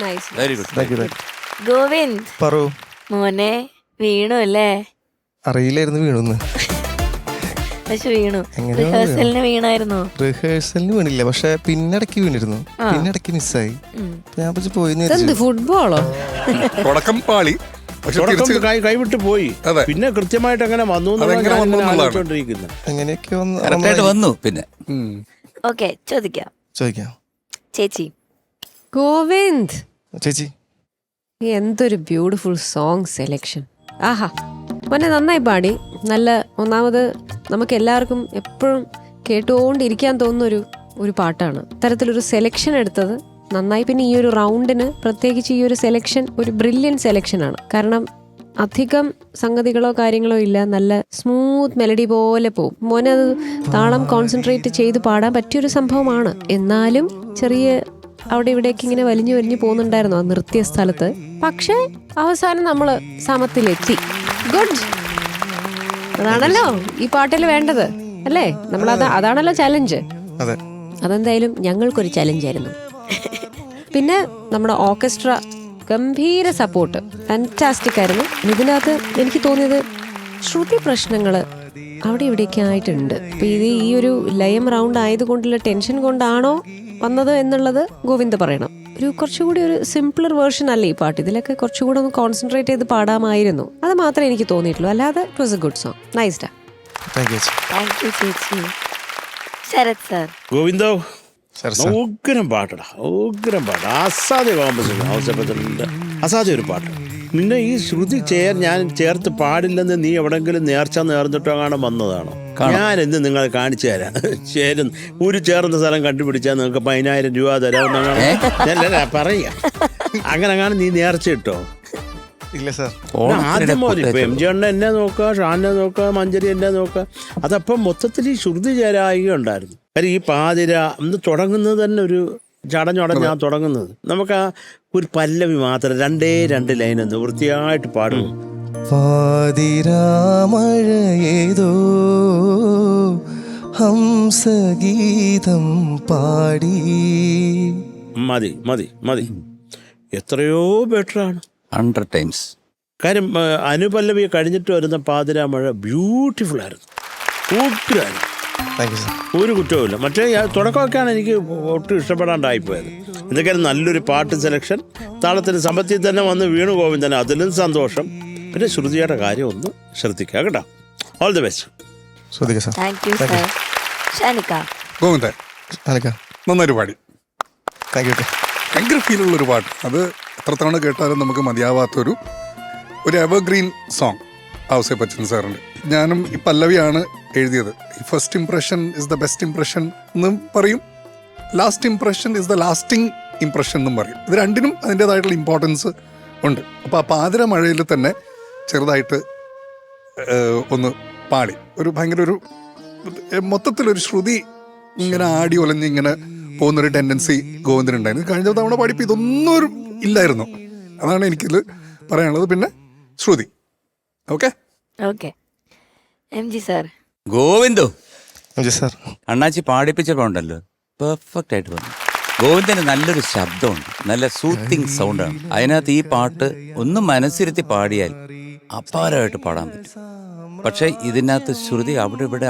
Speaker 2: നൈസ്.
Speaker 5: Very good.
Speaker 1: ഗോവിന്ദ്
Speaker 3: പറൂ.
Speaker 1: മോനെ വീണു അല്ലേ?
Speaker 3: അറിയില്ലായിരുന്നു വീണുന്ന്.
Speaker 1: പക്ഷെ വീണു.
Speaker 3: എങ്ങനെയോ
Speaker 1: റിഹേഴ്സലിന് വീണായിരുന്നു.
Speaker 3: റിഹേഴ്സലിന് വീണില്ല, പക്ഷെ പിന്നിടയ്ക്ക് വീണിരുന്നു. പിന്നിടയ്ക്ക് മിസ്സായി. ഞാൻ പക്ഷെ പോയി
Speaker 2: ഫുട്ബോളോ?
Speaker 6: തുടക്കം പാളി, പക്ഷെ
Speaker 8: തുടക്കം
Speaker 6: തിരിച്ച്
Speaker 8: കൈവിട്ട് പോയി.
Speaker 6: അതെ.
Speaker 8: പിന്നെ കൃത്യമായിട്ട് അങ്ങനെ വന്നു
Speaker 6: അതെങ്ങനെ വന്നു എന്നുള്ളതാണ്.
Speaker 8: ആലോചിച്ചുകൊണ്ടിരിക്കുന്നത്.
Speaker 3: അങ്ങനെയൊക്കെ
Speaker 5: കറക്റ്റായിട്ട് വന്നു. പിന്നെ
Speaker 1: ഓക്കെ, ചോദിക്കാം.
Speaker 3: ചോദിക്കാം.
Speaker 1: ചേച്ചി.
Speaker 2: ഗോവിന്ദ്,
Speaker 3: ചേച്ചി
Speaker 2: എന്തൊരു ബ്യൂട്ടിഫുൾ സോങ് സെലക്ഷൻ. ആഹാ, മോനെ നന്നായി പാടി. നല്ല, ഒന്നാമത് നമുക്ക് എല്ലാവർക്കും എപ്പോഴും കേട്ടുകൊണ്ടിരിക്കാൻ തോന്നുന്ന ഒരു പാട്ടാണ്. തരത്തിലൊരു സെലക്ഷൻ എടുത്തത് നന്നായി. പിന്നെ ഈ ഒരു റൗണ്ടിന് പ്രത്യേകിച്ച് ഈ ഒരു സെലക്ഷൻ ഒരു ബ്രില്യൻ സെലക്ഷനാണ്. കാരണം അധികം സംഗതികളോ കാര്യങ്ങളോ ഇല്ല, നല്ല സ്മൂത്ത് മെലഡി പോലെ പോവും. മോനെ അത് താളം കോൺസെൻട്രേറ്റ് ചെയ്ത് പാടാൻ പറ്റിയൊരു സംഭവമാണ്. എന്നാലും ചെറിയ അവിടെ ഇവിടേക്ക് ഇങ്ങനെ വലിഞ്ഞു പോകുന്നുണ്ടായിരുന്നു ആ നിർത്തിയ സ്ഥലത്ത്. പക്ഷെ അവസാനം നമ്മൾ സമത്തിലെത്തി. ഗുഡ്. അതാണല്ലോ ഈ പാട്ടിൽ വേണ്ടത് അല്ലേ? അതാണല്ലോ ചലഞ്ച്. അതെന്തായാലും ഞങ്ങൾക്കൊരു ചലഞ്ചായിരുന്നു. പിന്നെ നമ്മുടെ ഓർക്കസ്ട്ര ഗംഭീര സപ്പോർട്ട്, ഫാന്റാസ്റ്റിക് ആയിരുന്നു. ഇതിനകത്ത് എനിക്ക് തോന്നിയത് ശ്രുതി പ്രശ്നങ്ങൾ അവിടെ ഇവിടേക്ക് ആയിട്ടുണ്ട്. അപ്പൊ ഇത് ഈ ഒരു ലയം റൗണ്ട് ആയതുകൊണ്ടുള്ള ടെൻഷൻ കൊണ്ടാണോ വന്നത് എന്നുള്ളത് ഗോവിന്ദ് പറയണം. കുറച്ചുകൂടി ഒരു സിംപ്ലർ വേർഷൻ അല്ലേ ഈ പാട്ട്. ഇതിലൊക്കെ കുറച്ചുകൂടെ ഒന്ന് കോൺസെൻട്രേറ്റ് ചെയ്ത് പാടാമായിരുന്നു. അത് മാത്രമേ എനിക്ക് തോന്നിയിട്ടുള്ളൂ. അല്ലാതെ it was A good song. Nice ഡാ.
Speaker 1: താങ്ക് യു ചേച്ചി. ശരത് സാർ.
Speaker 8: ഗോവിന്ദോ, ഉഗ്രം പാട്ടടാ, ഉഗ്രം പാട്ട്. അസാധ്യ കോമ്പസിഷൻ, അസാധ്യ ഒരു പാട്ട്. നിന്നെ ഈ ശ്രുതി ഞാൻ ചേർത്ത് പാടില്ലെന്ന് നീ എവിടെങ്കിലും നേർന്നിട്ടോ കാണാൻ വന്നതാണോ? ഞാൻ എന്ന് നിങ്ങൾ കാണിച്ചു തരാം. ഒരു ചേർന്ന സ്ഥലം കണ്ടുപിടിച്ചാൽ നിങ്ങൾക്ക് 10,000 രൂപ തരാമെന്നാണ് പറയാ. അങ്ങനെ നീ നേർച്ച ഇട്ടോ?
Speaker 3: ഇല്ല സാർ.
Speaker 8: ആദ്യം പോലെ ഇപ്പൊ MG എന്നെ നോക്കുക, ഷാനെ നോക്കുക, മഞ്ചരി എന്നെ നോക്കുക. അതപ്പം മൊത്തത്തിൽ ഈ ശ്രുതി ചേരായിക ഉണ്ടായിരുന്നു. കാര്യം ഈ പാതിര ഒന്ന് തുടങ്ങുന്നത് തന്നെ ഒരു ചടഞ്ഞുടഞ്ഞാണ് തുടങ്ങുന്നത്. നമുക്ക് ആ ഒരു പല്ലവി മാത്രം 2 ലൈൻ ഒന്ന് വൃത്തിയായിട്ട് പാടുന്നു.
Speaker 3: പാതിരാമഴയേതോ ഹംസഗീതം പാടി.
Speaker 8: മതി. എത്രയോ ബെറ്ററാണ്
Speaker 5: 100 times.
Speaker 8: കാര്യം അനുപല്ലവി കഴിഞ്ഞിട്ട് വരുന്ന പാതിരാമഴ ബ്യൂട്ടിഫുൾ ആയിരുന്നു, ഉഗ്രായിരുന്നു. ഒരു കുറ്റവുമില്ല. മറ്റേ തുടക്കമൊക്കെയാണ് എനിക്ക് ഒട്ടും ഇഷ്ടപ്പെടാണ്ടായിപ്പോയത്. എന്തൊക്കെയാലും നല്ലൊരു പാട്ട് സെലക്ഷൻ, താളത്തിന് സമ്പത്തിൽ തന്നെ വന്ന് വീണു ഗോവിന്ദൻ, അതിലും സന്തോഷം. പിന്നെ ശ്രുതിയുടെ കാര്യം ഒന്ന് ശ്രദ്ധിക്കുക കേട്ടോ. All the best.
Speaker 6: ഗോവിന്ദൻ നന്നായിട്ട് പാടി. ഭയങ്കര ഫീലുള്ളൊരു പാട്ട്. അത് എത്ര തവണ കേട്ടാലും നമുക്ക് മതിയാവാത്തൊരു എവർഗ്രീൻ സോങ് ഔസേപ്പ് ബച്ചൻ സാറിൻ്റെ. ഞാനും ഈ പല്ലവിയാണ് എഴുതിയത്. ഈ first impression is the best impression എന്നും പറയും, last impression is the lasting impression എന്നും പറയും. ഇത് രണ്ടിനും അതിൻ്റെതായിട്ടുള്ള ഇമ്പോർട്ടൻസ് ഉണ്ട്. അപ്പോൾ ആ പാതിര മഴയിൽ തന്നെ ചെറുതായിട്ട് ഒന്ന് പാടി ഭയങ്കര മൊത്തത്തിലൊരു ശ്രുതി ഇങ്ങനെ ആടി ഒലഞ്ഞ് ഇങ്ങനെ പോകുന്നൊരു ടെൻഡൻസി ഗോവിന്ദനുണ്ടായിരുന്നു. കഴിഞ്ഞ തവണ പാടിപ്പോൾ ഇതൊന്നും ഇല്ലായിരുന്നു. അതാണ് എനിക്കിത് പറയാനുള്ളത്. പിന്നെ ശ്രുതി. Okay,
Speaker 1: okay. M G sir.
Speaker 5: Govind
Speaker 3: sir
Speaker 5: അണ്ണാച്ചി പാടിപ്പിച്ചപ്പോൾ ഉണ്ടല്ലോ പെർഫെക്റ്റ് ആയിട്ട് വന്നു. ഗോവിന്ദന് നല്ലൊരു ശബ്ദമുണ്ട്, നല്ല സൂത്തിങ് സൗണ്ടാണ്. അതിനകത്ത് ഈ പാട്ട് ഒന്ന് മനസ്സിരുത്തി പാടിയാൽ അപാരമായിട്ട് പാടാൻ പറ്റും. പക്ഷെ ഇതിനകത്ത് ശ്രുതി അവിടെ ഇവിടെ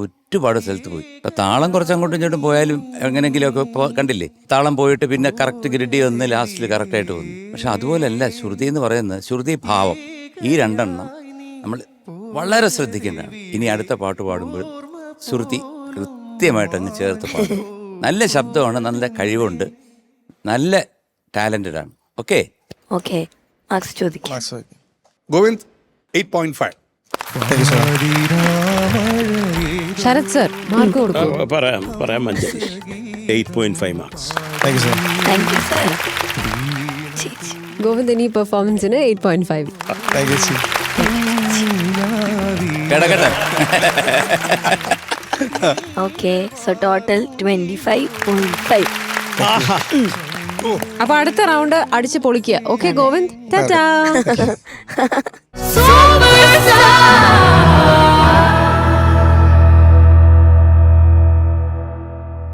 Speaker 5: ഒരുപാട് സ്ഥലത്ത് പോയി. ഇപ്പൊ താളം കുറച്ച് അങ്ങോട്ടും ഇങ്ങോട്ടും പോയാലും എങ്ങനെയെങ്കിലുമൊക്കെ കണ്ടില്ലേ, താളം പോയിട്ട് പിന്നെ കറക്റ്റ് ഗ്രിഡി വന്ന് ലാസ്റ്റിൽ കറക്റ്റായിട്ട് വന്നു. പക്ഷെ അതുപോലല്ല ശ്രുതി എന്ന് പറയുന്നത്, ശ്രുതി ഭാവം, ഈ രണ്ടെണ്ണം നമ്മൾ വളരെ ശ്രദ്ധിക്കേണ്ടതാണ്. ഇനി അടുത്ത പാട്ട് പാടുമ്പോൾ ശ്രുതി കൃത്യമായിട്ട് അങ്ങ് ചേർത്ത് പാടും. നല്ല ശബ്ദമാണ്, നല്ല കഴിവുണ്ട്, നല്ല ടാലന്റഡ് ആണ്. ഓക്കെ
Speaker 1: ഓക്കെ, മാർക്സ് ചോദിക്കാം.
Speaker 6: ഗോവിന്ദ് 8.5.
Speaker 2: ശരത് സർ മാർക്ക് കൊടുക്കും.
Speaker 8: പറയാം മഞ്ജരി. 8.5 മാർക്സ്.
Speaker 1: Thank you sir. ചേച്ചി.
Speaker 2: ഗോവിന്ദ് ഈ പെർഫോമൻസിന് 8.5.
Speaker 5: കിടക്കട്ടെ.
Speaker 1: Okay, so total 25.5.
Speaker 2: അപ്പൊ അടുത്ത റൗണ്ട് അടിച്ച് പൊളിക്കുക. ഓക്കെ ഗോവിന്ദ്, ടാറ്റാ.